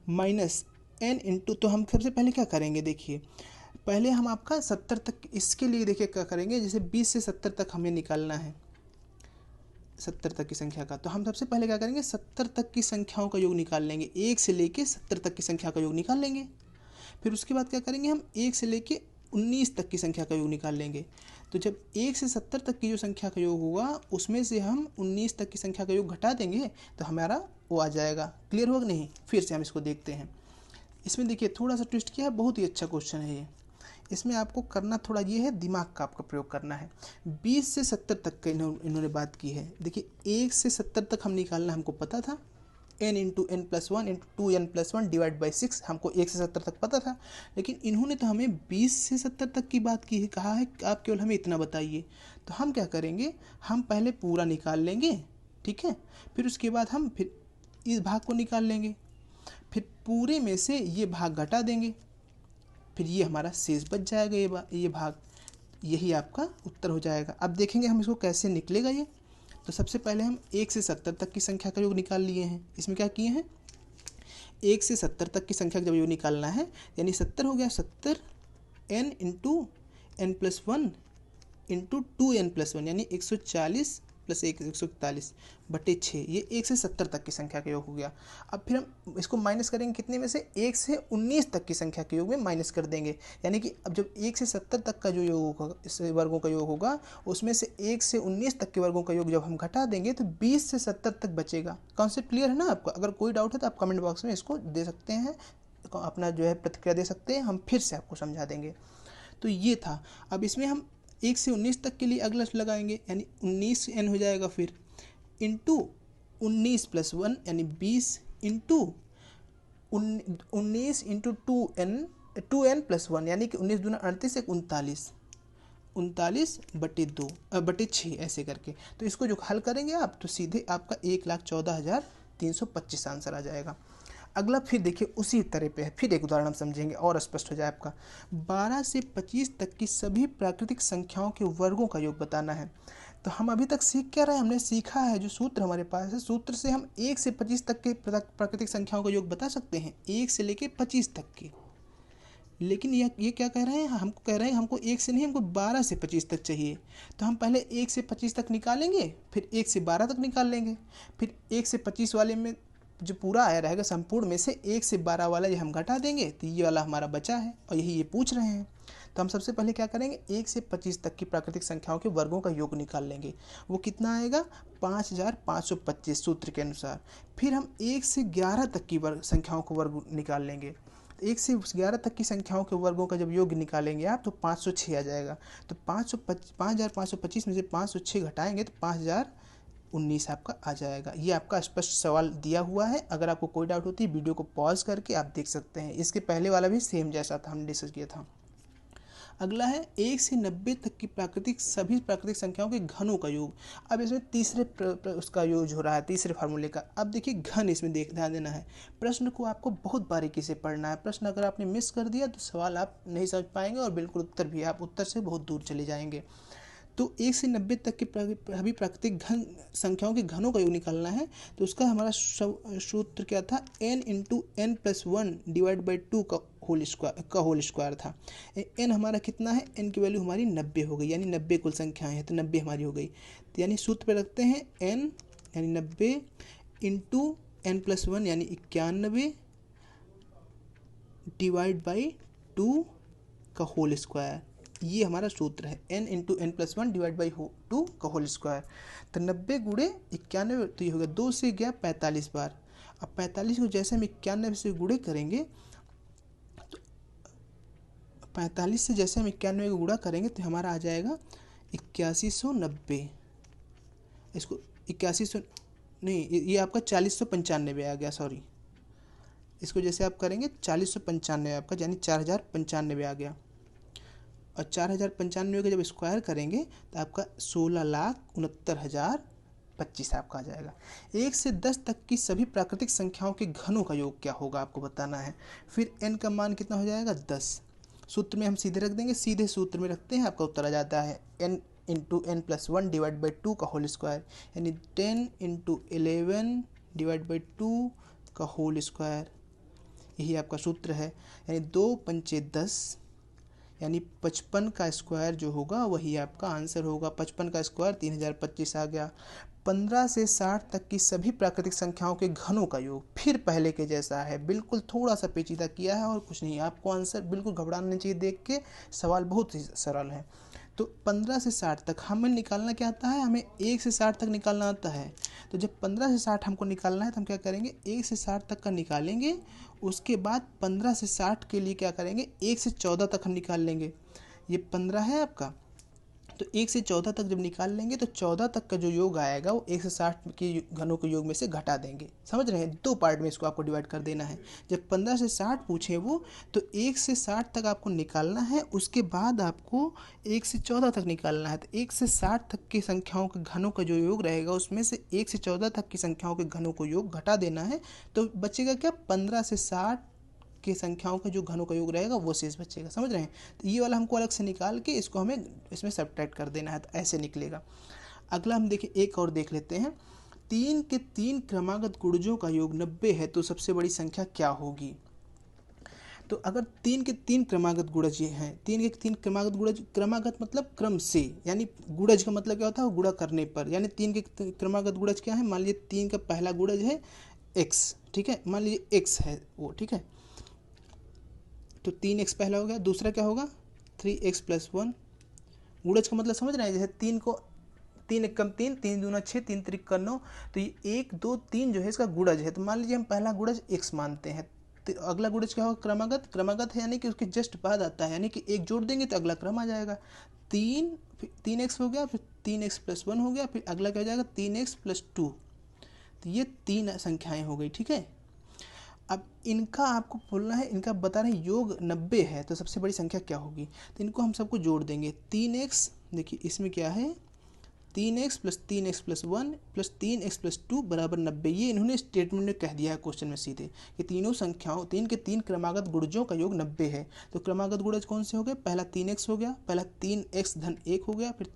minus n into, तो हम सबसे पहले क्या करेंगे, देखिए पहले हम आपका 70 तक, इसके लिए देखिए क्या करेंगे, जैसे 20 से 70 तक हमें निकालना है 70 तक की संख्या का, तो हम सबसे पहले क्या करेंगे, 70 तक की संख्याओं का योग निकाल लेंगे, 1 से लेके 70 तक की संख्या का योग निकाल लेंगे। फिर उसके बाद क्या करेंगे, हम 1 से लेके 19 तक की संख्या का योग निकाल लेंगे। तो जब 1 से 70 तक की जो संख्या का योग होगा, उसमें से हम 19 तक की संख्या का योग घटा देंगे, तो हमारा वो आ जाएगा। क्लियर होगा नहीं, फिर से हम इसको देखते हैं। इसमें देखिए थोड़ा सा ट्विस्ट किया है, बहुत ही अच्छा क्वेश्चन है ये। इसमें आपको करना थोड़ा ये है, दिमाग का आपका प्रयोग करना है। 20 से 70 तक का इन्होंने बात की है। देखिए 1 से 70 तक हम निकालना हमको पता था, n into n plus one into 2n+1 divide by 6, हमको 1 से 70 तक पता था। लेकिन इन्होंने तो हमें 20 से 70 तक की बात की है, कहा है कि आप केवल हमें इतना बताइए। तो हम क्या करेंगे, हम पहले पूरा निकाल लेंगे, ठीक है, फिर उसके बाद हम फिर इस भाग को निकाल लेंगे, फिर पूरे में से ये भाग घटा देंगे, फिर ये हमारा शेष बच जाएगा, ये भाग, यही आपका उत्तर हो जाएगा। अब देखेंगे हम इसको कैसे निकलेगा ये। तो सबसे पहले हम 1 से 70 तक की संख्या का योग निकाल लिए हैं। इसमें क्या किए हैं, 1 से 70 तक की संख्या का जब योग निकालना है, यानी 70 हो गया, 70 n into n plus one into 2n+1 यानी 140 प्लस 141 बटे 6, ये 1 से 70 तक की संख्या का योग हो गया। अब फिर हम इसको माइनस करेंगे कितने में से, 1 से 19 तक की संख्या के योग में माइनस कर देंगे। यानी कि अब जब 1 से 70 तक का जो योग होगा, इस वर्गों का योग होगा, उसमें से 1 से 19 तक के वर्गों का योग जब हम घटा देंगे तो 20 से 70 तक बचेगा। कॉन्सेप्ट क्लियर है ना आपका? अगर कोई डाउट है तो आप कमेंट बॉक्स में इसको दे सकते हैं, अपना जो है प्रतिक्रिया दे सकते हैं, हम फिर से आपको समझा देंगे। तो ये था। अब इसमें हम 1 से 19 तक के लिए अगला लगाएंगे, यानी 19n हो जाएगा, फिर इंटू 19+1 यानी 20 इंटू 19 इंटू 2n+1 यानी कि 19 दूना 38 एक 39 बटे 2 बटे 6 ऐसे करके। तो इसको जो हल करेंगे आप, तो सीधे आपका 1,14,325 आंसर आ जाएगा। अगला फिर देखिए उसी तरह पे है, फिर एक उदाहरण हम समझेंगे और स्पष्ट हो जाए आपका। 12 से 25 तक की सभी प्राकृतिक संख्याओं के वर्गों का योग बताना है। तो हम अभी तक सीख क्या रहे हैं, हमने सीखा है जो सूत्र हमारे पास है, सूत्र से हम 1 से 25 तक के प्राकृतिक संख्याओं का योग बता सकते हैं, 1 से लेके 25 तक की। लेकिन ये क्या कह रहे हैं, हमको कह रहे हैं हमको 1 से नहीं, हमको 12 से 25 तक चाहिए। तो हम पहले 1 से 25 तक निकालेंगे, फिर 1 से 12 तक निकाल लेंगे, फिर 1 से 25 वाले में जो पूरा आया रहेगा संपूर्ण में से 1 से 12 वाला ये हम घटा देंगे, तो ये वाला हमारा बचा है, और यही ये पूछ रहे हैं। तो हम सबसे पहले क्या करेंगे, 1 से 25 तक की प्राकृतिक संख्याओं के वर्गों का योग निकाल लेंगे। वो कितना आएगा, 5525 सूत्र के अनुसार। फिर हम 1 से 11 तक की संख्याओं को वर्ग निकाल लेंगे। 1 से 11 तक की संख्याओं के वर्गों का जब योग निकालेंगे आप, तो 506 आ जाएगा। तो 5525 में से 506 घटाएंगे तो 5019 आपका आ जाएगा। ये आपका स्पष्ट सवाल दिया हुआ है। अगर आपको कोई डाउट होती है, वीडियो को पॉज करके आप देख सकते हैं। इसके पहले वाला भी सेम जैसा था, हमने डिस्कस किया था। अगला है 1 से 90 तक की सभी प्राकृतिक संख्याओं के घनों का योग। अब इसमें तीसरे उसका यूज हो रहा है, तीसरे फार्मूले का। अब देखिए घन, इसमें ध्यान देना है। प्रश्न को आपको बहुत बारीकी से पढ़ना है। प्रश्न अगर आपने मिस कर दिया तो सवाल आप नहीं समझ पाएंगे, और बिल्कुल उत्तर भी, आप उत्तर से बहुत दूर चले जाएंगे। तो 1 से 90 तक के सभी प्राकृतिक घन संख्याओं के घनों का योग निकालना है। तो उसका हमारा सूत्र क्या था, n into n plus one divide by 2 का होल स्क्वायर था। n हमारा कितना है, n की वैल्यू हमारी 90 हो गई, यानी 90 कुल संख्याएं हैं, तो 90 हमारी हो गई। तो यानी सूत्र पे रखते हैं n यानी 90 इंटू एन प्लस वन यानी 91 डिवाइड बाई 2 का होल स्क्वायर, ये हमारा सूत्र है। n into n plus one divide by 2 का होल स्क्वायर। तो 90 गुणे 91, तो ये होगा 2 से गया 45 बार। अब 45 को जैसे हम 91 से गुणे करेंगे, तो 45 से जैसे हम 91 को गुणा करेंगे तो हमारा आ जाएगा 8190। इसको 8100 नहीं, ये आपका 4095 आ गया, सॉरी। इसको जैसे आप करेंगे 4095 आपका, यानी 4095 आ गया। और 4095 का जब स्क्वायर करेंगे तो आपका 16,69,025 आपका आ जाएगा। 1 से 10 तक की सभी प्राकृतिक संख्याओं के घनों का योग क्या होगा आपको बताना है। फिर n का मान कितना हो जाएगा 10। सूत्र में हम सीधे रख देंगे, सीधे सूत्र में रखते हैं, आपका उत्तर आ जाता है n into n plus 1 divide by 2 का होल स्क्वायर, यानी 10 इंटू 11 डिवाइड बाई 2 का होल स्क्वायर। यही आपका सूत्र है, यानी 2 पंचे 10, यानी 55 का स्क्वायर जो होगा वही आपका आंसर होगा। 55 का स्क्वायर 3025 आ गया। 15 से 60 तक की सभी प्राकृतिक संख्याओं के घनों का योग फिर पहले के जैसा है, बिल्कुल थोड़ा सा पेचीदा किया है और कुछ नहीं। आपको आंसर बिल्कुल घबराना नहीं चाहिए देख के, सवाल बहुत ही सरल है। तो 15 से 60 तक हमें निकालना क्या आता है, हमें 1 से 60 तक निकालना आता है। तो जब 15 से 60 हमको निकालना है तो हम क्या करेंगे, 1 से 60 तक का निकालेंगे, उसके बाद 15 से 60 के लिए क्या करेंगे, 1 से 14 तक हम निकाल लेंगे। ये 15 है आपका, तो 1 से 14 तक जब निकाल लेंगे तो 14 तक का जो योग आएगा वो 1 से 60 के घनों के योग में से घटा देंगे। समझ रहे हैं, 2 पार्ट में इसको आपको डिवाइड कर देना है। जब 15 से 60 पूछे वो, तो 1 से 60 तक आपको निकालना है, उसके बाद आपको 1 से 14 तक निकालना है। तो 1 से 60 तक की संख्याओं के घनों का जो योग रहेगा उसमें से 1 से 14 तक की संख्याओं के घनों को योग घटा देना है। तो बचेगा क्या, 15 से 60 की संख्याओं का जो घनों का योग रहेगा वो शेष बचेगा। समझ रहे हैं, तो ये वाला हमको अलग से निकाल के इसको हमें इसमें सब्ट्रैक्ट कर देना है, तो ऐसे निकलेगा। अगला हम देखिए, एक और देख लेते हैं। 3 के 3 क्रमागत गुणजों का योग 90 है तो सबसे बड़ी संख्या क्या होगी। तो अगर 3 के 3 क्रमागत गुणज ये हैं, 3 के 3 क्रमागत गुणज, क्रमागत मतलब क्रम से, यानी गुणज का मतलब क्या होता है, गुणा करने पर। यानी 3 के क्रमागत गुणज क्या है, मान लीजिए 3 का पहला गुणज है x, ठीक है, मान लीजिए x है वो, ठीक है, तो 3x पहला हो गया। दूसरा क्या होगा, 3x प्लस 1। गुणज का मतलब समझ रहे हैं, जैसे 3 को 3 एक कम 3, 3 दूना 6, 3 त्रिक का 9, तो ये 1 2 3 जो है इसका गुणज है। तो मान लीजिए हम पहला गुणज x मानते हैं, तो अगला गुणज क्या होगा, क्रमागत। क्रमागत है यानी कि उसके जस्ट बाद आता है, यानी कि 1 जोड़ देंगे तो अगला क्रम आ जाएगा। 3x हो गया, फिर 3x प्लस 1 हो गया, फिर अगला क्या हो जाएगा 3x प्लस 2। तो ये 3 संख्याएँ हो गई, ठीक है। अब इनका आपको बोलना है, इनका बता रहे हैं योग 90 है तो सबसे बड़ी संख्या क्या होगी। तो इनको हम सबको जोड़ देंगे। 3x, देखिए इसमें क्या है, 3x plus 3x plus 1 plus 3x plus 2 बराबर 90। ये इन्होंने स्टेटमेंट में कह दिया है क्वेश्चन में सीधे कि तीनों संख्याओं 3 के 3 क्रमागत गुणजों का योग 90 है। तो क्रमागत गुणज कौन से हो गए, पहला 3x हो गया, पहला 3x धन 1 हो गया, फिर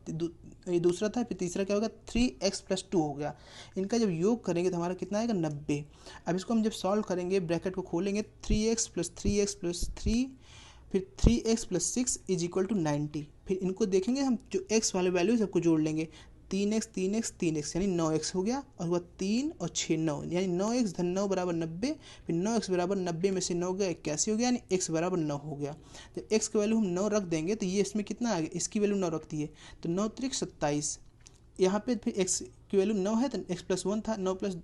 ये दूसरा था, फिर तीसरा क्या होगा 3x प्लस 2 हो गया। इनका जब योग करेंगे तो हमारा कितना आएगा 90। अब इसको हम जब सॉल्व करेंगे, ब्रैकेट को खोलेंगे, 3x प्लस 3x प्लस 3, फिर 3x plus 6 is equal to 90। फिर इनको देखेंगे हम, जो x वाले वैल्यू सबको जोड़ लेंगे, 3x 3x 3x यानी 9x हो गया, और हुआ 3 और 6 9, यानी 9x धन 9 बराबर 90। फिर 9x बराबर 90 में से 9 गया 81 हो गया, यानी x बराबर 9 हो गया। जब x की वैल्यू हम 9 रख देंगे तो ये इसमें कितना आ गया, इसकी वैल्यू 9 रखती है तो 9 त्रिक 27। यहाँ पे फिर x की वैल्यू 9 है तो x प्लस 1 था, 9 प्लस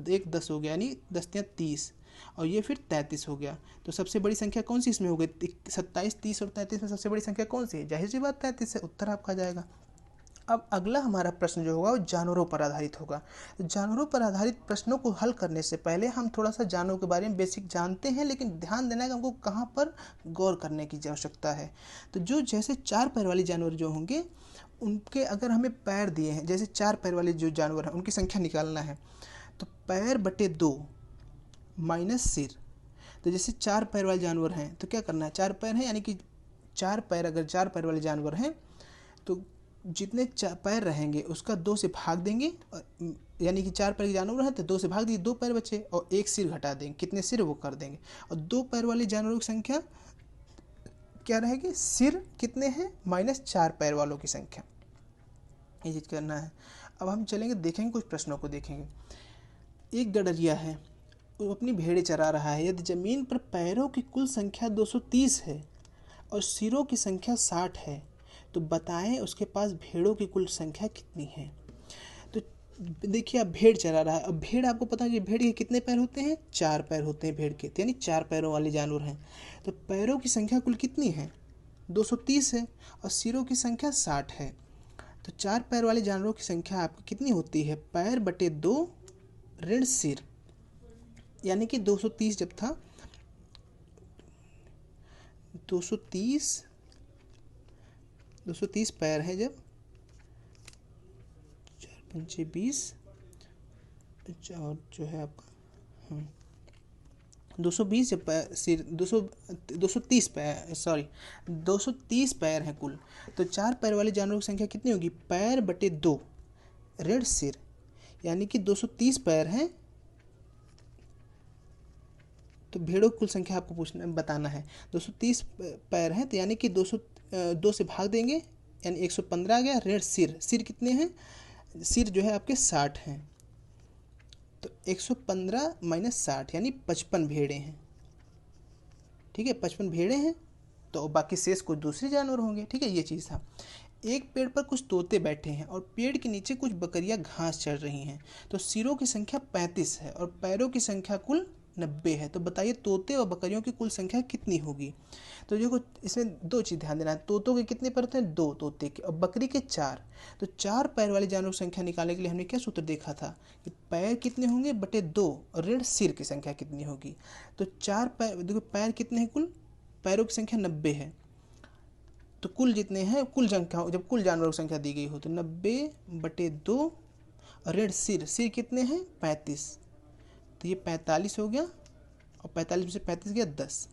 1 10 हो गया, यानी 10 या 30, और ये फिर 33 हो गया। तो सबसे बड़ी संख्या कौन सी इसमें हो गई, 27 30 और 33 में सबसे बड़ी संख्या कौन सी है, जाहिर सी बात 33 है, उत्तर आपका आ जाएगा। अब अगला हमारा प्रश्न जो होगा वो जानवरों पर आधारित होगा। जानवरों पर आधारित प्रश्नों को हल करने से पहले हम थोड़ा सा जानवरों के बारे में बेसिक जानते हैं, लेकिन ध्यान देना है कि हमको कहाँ पर गौर करने की आवश्यकता है। तो जो जैसे 4 पैर वाले जानवर जो होंगे, उनके अगर हमें पैर दिए हैं, जैसे 4 पैर वाले जो जानवर हैं उनकी संख्या निकालना है, तो पैर बटे 2 माइनस सिर। तो जैसे 4 पैर वाले जानवर हैं तो क्या करना है, 4 पैर हैं यानी कि 4 पैर, अगर 4 पैर वाले जानवर हैं तो जितने पैर रहेंगे उसका 2 से भाग देंगे, यानी कि 4 पैर के जानवर हैं तो 2 से भाग दिए, 2 पैर बचे, और 1 सिर घटा देंगे, कितने सिर वो कर देंगे। और 2 पैर वाले जानवरों की संख्या क्या रहेगी, सिर कितने हैं माइनस 4 पैर वालों की संख्या, ये चीज़ करना है। अब हम चलेंगे, देखेंगे कुछ प्रश्नों को देखेंगे। एक गडरिया है, वो अपनी भेड़ें चरा रहा है। यदि ज़मीन पर पैरों की कुल संख्या 230 है और सिरों की संख्या 60 है तो बताएं उसके पास भेड़ों की कुल संख्या कितनी है। तो देखिए, अब भेड़ चरा रहा है। अब भेड़, आपको पता है कि भेड़ के कितने पैर होते हैं, 4 पैर होते हैं भेड़ के, यानी 4 पैरों वाले जानवर हैं। तो पैरों की संख्या कुल कितनी है, 230 है और सिरों की संख्या 60 है। तो 4 पैर वाले जानवरों की संख्या आपकी कितनी होती है? पैर बटे 2 ऋण सिर, यानी कि 230 जब था 230 पैर है जब 4 पंचे 20 और जो है आपका 220 जब सिर 230 पैर 230 पैर हैं कुल। तो 4 पैर वाले जानवरों की संख्या कितनी होगी? पैर बटे 2 ऋण सिर, यानी कि 230 पैर हैं। तो भेड़ों की कुल संख्या आपको बताना है। 230 पैर हैं तो यानी कि 2 से भाग देंगे, यानी 115 आ गया। ऋण सिर कितने हैं? सिर जो है आपके 60 हैं। तो 115 माइनस 60 यानी 55 भेड़ें हैं। ठीक है, 55 भेड़ें हैं। तो बाकी शेष कुछ दूसरे जानवर होंगे। ठीक है, ये चीज़ था। एक पेड़ पर कुछ तोते बैठे हैं और पेड़ के नीचे कुछ बकरियां घास चढ़ रही हैं। तो सिरों की संख्या 35 है और पैरों की संख्या कुल 90 है। तो बताइए तोते और बकरियों की कुल संख्या कितनी होगी? तो देखो इसमें 2 चीज़ ध्यान देना है। तोतों के कितने पैर होते हैं? 2 तोते के, और बकरी के 4। तो 4 पैर वाले जानवरों की संख्या निकालने के लिए हमने क्या सूत्र देखा था कि पैर कितने होंगे बटे 2 और ऋण सिर की संख्या कितनी होगी। तो 4 पैर, देखो पैर कितने हैं कुल? पैरों की संख्या 90 है। तो कुल जितने हैं, कुल संख्या, जब कुल जानवरों की संख्या दी गई हो तो 90 बटे 2 और ऋण सिर कितने हैं? 35। तो ये 45 हो गया और 45 में से 35 गया 10।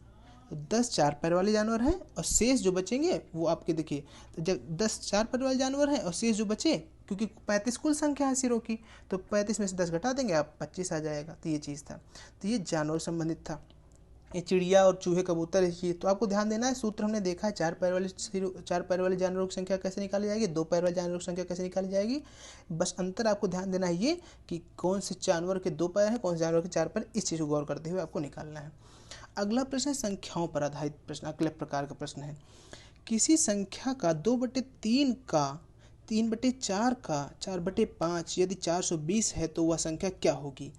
तो 10 4 पैर वाले जानवर हैं और शेष जो बचेंगे वो आपके देखिए। तो जब 10 4 पैर वाले जानवर हैं और शेष जो बचे, क्योंकि 35 कुल संख्या है सिरों की, तो 35 में से 10 घटा देंगे आप 25 आ जाएगा। तो ये चीज़ था। तो ये जानवर संबंधित था। ये चिड़िया और चूहे कबूतर है चीज़। तो आपको ध्यान देना है, सूत्र हमने देखा है। 4 पैर वाले जानवरों की संख्या कैसे निकाली जाएगी, 2 पैर वाले जानवरों की संख्या कैसे निकाली जाएगी। बस अंतर आपको ध्यान देना है ये कि कौन से जानवर के 2 पैर हैं, कौन से जानवर के 4 पैर, इस चीज़ को गौर करते हुए आपको निकालना है। अगला प्रश्न है संख्याओं पर आधारित प्रश्न। अगले प्रकार का प्रश्न है, किसी संख्या का 2/3 का 3/4 का 4/5 यदि 420 है तो वह संख्या क्या होगी?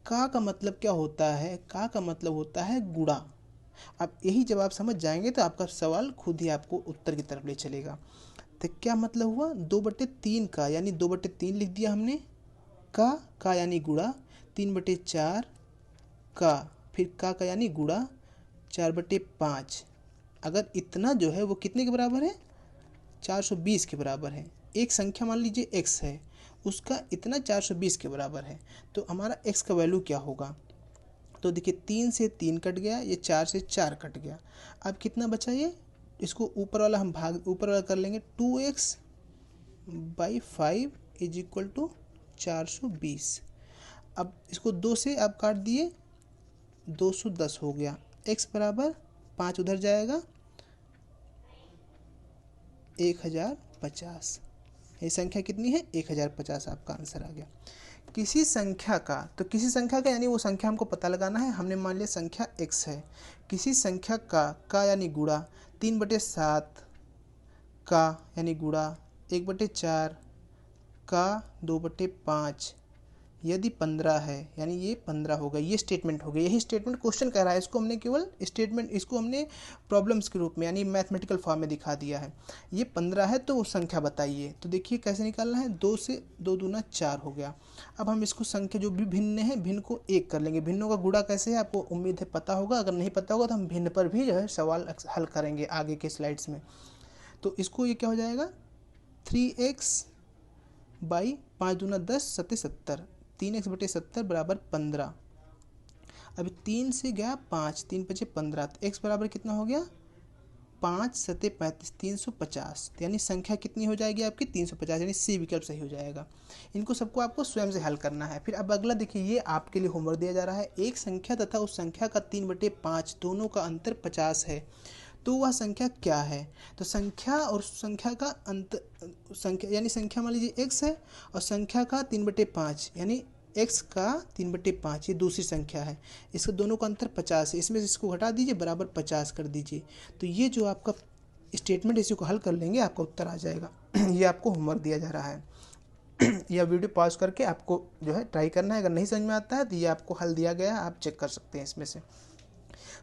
का मतलब क्या होता है? का मतलब होता है गुणा। आप यही जब आप समझ जाएंगे तो आपका सवाल खुद ही आपको उत्तर की तरफ ले चलेगा। तो क्या मतलब हुआ? 2/3 का यानी 2/3 लिख दिया हमने। का यानी गुणा, 3/4 का, फिर का यानी गुणा, 4/5। अगर इतना जो है वो कितने के बराबर है? 420 के बराबर है। एक संख्या मान लीजिए x है, उसका इतना 420 के बराबर है। तो हमारा x का वैल्यू क्या होगा? तो देखिए 3 से 3 कट गया, ये 4 से 4 कट गया। अब कितना बचा? ये इसको ऊपर वाला हम ऊपर वाला कर लेंगे। 2x/5 = 420। अब इसको 2 से आप काट दिए, 210 हो गया। x बराबर 5 उधर जाएगा, 1050। ये संख्या कितनी है? 1050 आपका आंसर आ गया। किसी संख्या का, तो किसी संख्या का यानी वो संख्या हमको पता लगाना है। हमने मान लिया संख्या x है। किसी संख्या का यानी गुणा, 3/7 का यानी गुणा, 1/4 का, 2/5 यदि 15 है, यानी ये 15 होगा। ये स्टेटमेंट हो गया। यही स्टेटमेंट क्वेश्चन कह रहा है। इसको हमने केवल स्टेटमेंट, इसको हमने प्रॉब्लम्स के रूप में यानी मैथमेटिकल फॉर्म में दिखा दिया है। ये 15 है तो संख्या बताइए। तो देखिए कैसे निकालना है। 2 से 2 दूना 4 हो गया। अब हम इसको संख्या जो भी भिन्न है, भिन्न को 1 कर लेंगे। भिन्नों का गुणा कैसे है आपको उम्मीद है पता होगा। अगर नहीं पता होगा तो हम भिन्न पर भी जो है सवाल हल करेंगे आगे के स्लाइड्स में। तो इसको ये क्या हो जाएगा? 3x/5 दूना 10 7 70, 3x/70 बराबर 15। अभी 3 से गया 5, 3 × 5 = 15। तो x बराबर कितना हो गया? 5 7 35, 350। यानी संख्या कितनी हो जाएगी आपकी? 350, यानी सी विकल्प सही हो जाएगा। इनको सबको आपको स्वयं से हल करना है। फिर अब अगला देखिए, ये आपके लिए होमवर्क दिया जा रहा है। एक संख्या तथा उस संख्या का 3/5 दोनों का अंतर 50 है, तो वह संख्या क्या है? तो संख्या और संख्या का संख्या यानी संख्या मान लीजिए x है और संख्या का 3/5 यानी x का 3/5 ये दूसरी संख्या है। इसका दोनों का अंतर 50 है। इसमें से इसको घटा दीजिए, बराबर 50 कर दीजिए। तो ये जो आपका स्टेटमेंट, इसी को हल कर लेंगे, आपका उत्तर आ जाएगा। ये आपको होमवर्क दिया जा रहा है। यह वीडियो पॉज करके आपको जो है ट्राई करना है। अगर नहीं समझ में आता है तो ये आपको हल दिया गया है, आप चेक कर सकते हैं इसमें से।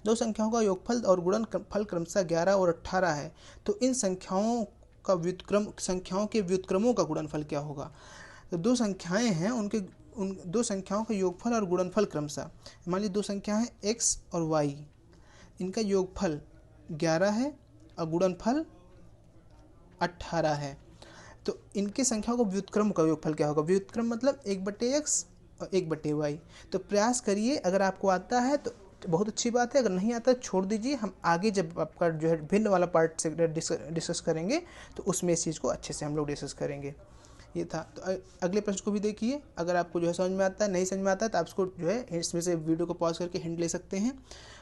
दो संख्याओं का योगफल और गुणनफल क्रमशः 11 और 18 है, तो इन संख्याओं के व्युत्क्रमों का गुणनफल क्या होगा। तो दो संख्याएं हैं, उन दो संख्याओं का योगफल और गुणनफल क्रमशः, मान लीजिए दो संख्या है x और y, इनका योगफल 11 है और गुणनफल 18 है, तो इनके संख्याओं को व्युत्क्रम का योगफल क्या होगा। व्युत्क्रम मतलब 1/x और 1/y। तो प्रयास करिए, अगर आपको आता है तो बहुत अच्छी बात है, अगर नहीं आता है छोड़ दीजिए, हम आगे जब आपका जो है भिन्न वाला पार्ट से डिस्कस करेंगे तो उसमें इस चीज़ को अच्छे से हम लोग डिस्कस करेंगे। ये था। तो अगले प्रश्न को भी देखिए, अगर आपको जो है समझ में आता है, नहीं समझ में आता है तो आप इसको जो है इसमें से वीडियो को पॉज करके हिंट ले सकते हैं।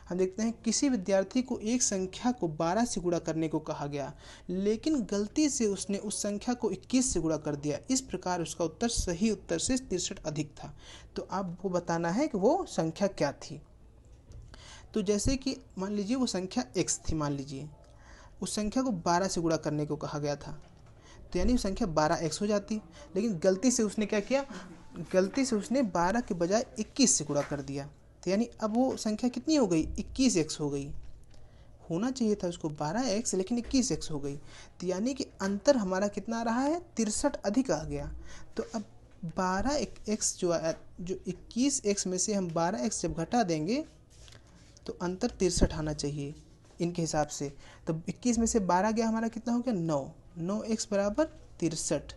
हम देखते हैं, किसी विद्यार्थी को एक संख्या को 12 से गुणा करने को कहा गया, लेकिन गलती से उसने उस संख्या को 21 से गुणा कर दिया। इस प्रकार उसका उत्तर सही उत्तर से 63 अधिक था। तो आपको बताना है कि वो संख्या क्या थी। तो जैसे कि मान लीजिए वो संख्या x थी, मान लीजिए उस संख्या को 12 से गुणा करने को कहा गया था, तो यानी संख्या 12x हो जाती, लेकिन गलती से उसने क्या किया, गलती से उसने 12 के बजाय 21 से गुणा कर दिया, तो यानी अब वो संख्या कितनी हो गई, 21x हो गई। होना चाहिए था उसको 12x, लेकिन 21x हो गई, तो यानी कि अंतर हमारा कितना आ रहा है, 63 अधिक आ गया। तो अब 12x जो 21x में से हम 12x जब घटा देंगे तो अंतर 63 आना चाहिए इनके हिसाब से। तो 21 में से 12 गया, हमारा कितना हो गया, 9x बराबर 63।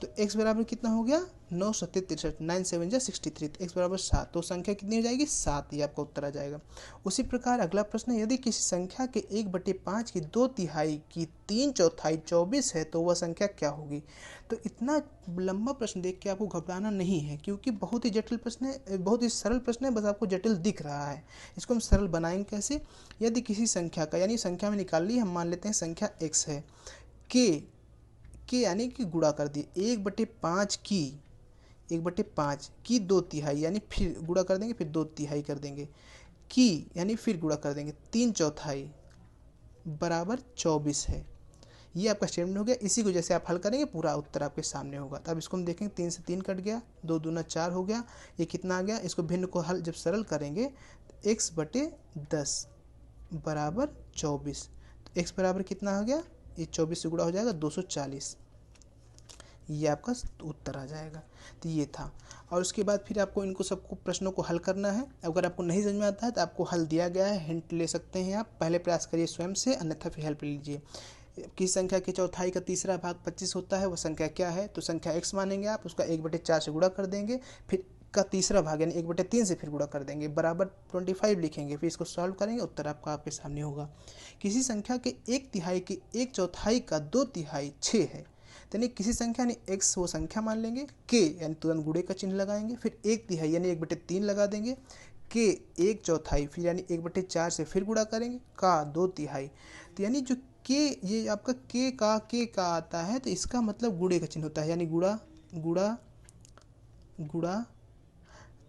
तो x बराबर कितना हो गया, 9 सत्ते 63, 9 7 जा 63, तो x बराबर 7, तो संख्या कितनी हो जाएगी, 7, ये आपका उत्तर आ जाएगा। उसी प्रकार अगला प्रश्न है, यदि किसी संख्या के 1/5 की 2/3 की 3/4 24 है तो वह संख्या क्या होगी। तो इतना लंबा प्रश्न देख के आपको घबराना नहीं है, क्योंकि बहुत ही जटिल प्रश्न है, बहुत ही सरल प्रश्न है, बस आपको जटिल दिख रहा है। इसको हम सरल बनाएंगे कैसे, यदि किसी संख्या का, यानी संख्या में निकाल ली, हम मान लेते हैं संख्या x है, के यानी कि गुणा कर दिए 1/5 की 1/5 की 2/3, यानी फिर गुणा कर देंगे, फिर 2/3 कर देंगे, की यानी फिर गुणा कर देंगे 3/4 बराबर 24 है। ये आपका स्टेटमेंट हो गया। इसी को जैसे आप हल करेंगे पूरा उत्तर आपके सामने होगा। तो अब इसको हम देखेंगे, 3 से 3 कट गया, 2 दूना 4 हो गया, ये कितना आ गया, इसको भिन्न को हल जब सरल करेंगे तो x/10 बराबर 24, तो x बराबर कितना आ गया, ये 24 से गुणा हो जाएगा 240, ये आपका उत्तर आ जाएगा। तो ये था। और उसके बाद फिर आपको इनको सबको प्रश्नों को हल करना है। अगर आपको नहीं समझ में आता है तो आपको हल दिया गया है, हिंट ले सकते हैं आप, पहले प्रयास करिए स्वयं से, अन्यथा फिर हेल्प लीजिए। किस संख्या के चौथाई का तीसरा भाग 25 होता है, वह संख्या क्या है। तो संख्या x मानेंगे आप, उसका 1/4 से गुणा कर देंगे, फिर का तीसरा भाग यानी 1/3 से फिर गुणा कर देंगे, बराबर 25 लिखेंगे, फिर इसको सॉल्व करेंगे, उत्तर आपका आपके सामने होगा। किसी संख्या के 1/3 की 1/4 का 2/3 6 है, यानी किसी संख्या यानी x वो संख्या मान लेंगे, k यानी तुरंत गुणे का चिन्ह लगाएंगे, फिर 1/3 यानी 1/3 लगा देंगे, k 1/4 फिर यानी 1/4 से फिर गुणा करेंगे, का 2/3, तो यानी जो k ये आपका k का आता है, तो इसका मतलब गुणे का चिन्ह होता है, यानी गुणा गुणा गुणा।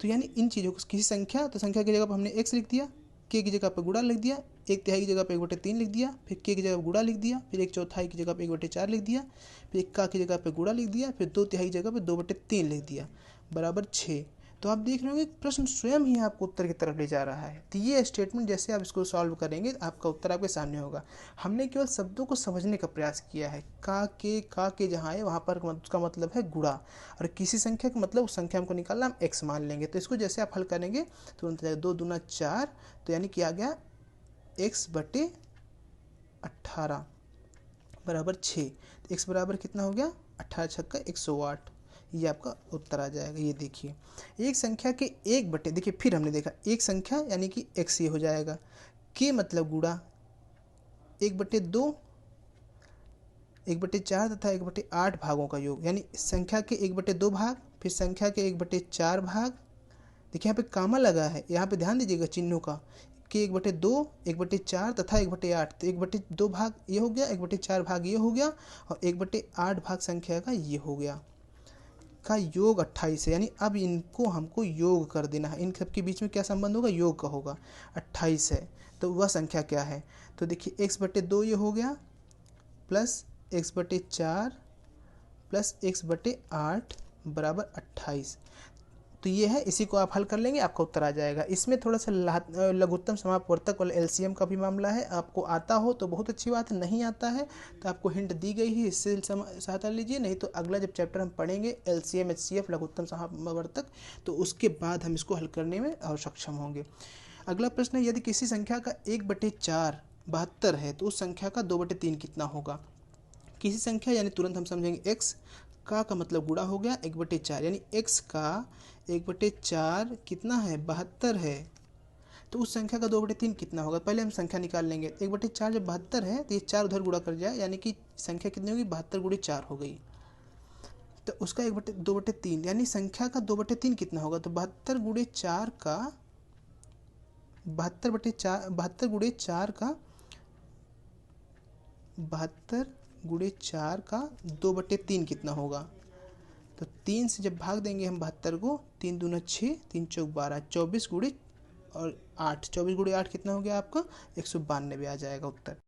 तो यानी इन चीज़ों को किसी संख्या, तो संख्या की जगह पर हमने x लिख दिया, k की जगह पर गुणा लिख दिया, 1/3 की जगह पर 1/3 लिख दिया, फिर k की जगह गुणा लिख दिया, फिर 1/4 की जगह पर 1/4 लिख दिया, फिर का की जगह पर गुणा लिख दिया, फिर 2/3 की जगह पर 2/3 लिख दिया, बराबर 6। तो आप देख रहे होंगे प्रश्न स्वयं ही आपको उत्तर की तरफ ले जा रहा है। तो ये स्टेटमेंट जैसे आप इसको सॉल्व करेंगे आपका उत्तर आपके सामने होगा। हमने केवल शब्दों को समझने का प्रयास किया है। का के जहाँ है वहाँ पर उसका मतलब है गुणा, और किसी संख्या का मतलब उस संख्या हमको निकालना, हम x मान लेंगे। तो इसको जैसे आप हल करेंगे तुरंत जाएगा, 2 दूना 4, तो यानी कि आ गया x/18 बराबर 6, तो x बराबर कितना हो गया, 18 छक्का 108, ये आपका उत्तर आ जाएगा। ये देखिए एक संख्या के देखिए फिर हमने देखा एक संख्या यानी कि x ये हो जाएगा, के मतलब गुणा 1/2 1/4 तथा 1/8 भागों का योग, यानी संख्या के 1/2 भाग, फिर संख्या के 1/4 भाग। देखिए यहाँ पे कामा लगा है, यहाँ पे ध्यान दीजिएगा चिन्हों का, कि 1/2 1/4 तथा 1/8, तो 1/2 भाग ये हो गया, 1/4 भाग ये हो गया, और 1/8 भाग संख्या का ये हो गया, का योग 28 है। यानी अब इनको हमको योग कर देना है, इन सब के बीच में क्या संबंध होगा, योग का होगा। 28 है तो वह संख्या क्या है, तो देखिए x/2 ये हो गया, प्लस x/4 प्लस x/8 बराबर 28। तो ये है, इसी को आप हल कर लेंगे, आपका उत्तर आ जाएगा। इसमें थोड़ा सा लघुत्तम समापवर्तक और एलसीएम का भी मामला है। आपको आता हो तो बहुत अच्छी बात है, नहीं आता है तो आपको हिंट दी गई है, इससे सहायता लीजिए। नहीं तो अगला जब चैप्टर हम पढ़ेंगे एलसीएम एचसीएफ लघुत्तम समापवर्तक, तो उसके बाद हम इसको हल करने में और सक्षम होंगे। अगला प्रश्न है, यदि किसी संख्या का 1/4 72 है तो उस संख्या का 2/3 कितना होगा। किसी संख्या यानी तुरंत हम समझेंगे x का मतलब गुणा हो गया 1/4, यानी x का 1/4 कितना है, 72 है। तो उस संख्या का 2/3 कितना होगा। पहले हम संख्या निकाल लेंगे। 1/4 जब 72 है तो ये 4 उधर गुणा कर जाए, यानी कि संख्या कितनी होगी, 72 गुणे 4 हो गई। तो उसका 2/3 यानी संख्या का 2/3 कितना होगा। तो 72 गुणे 4 का 72 गुणे 4 का 72 गुणे 4 का 2/3 कितना होगा। तो 3 से जब भाग देंगे हम 72 को, 3 दूना 6, 3 चौक 12, 24 गुणे और 8, 24 गुणे 8 कितना हो गया आपका 192 आ जाएगा उत्तर।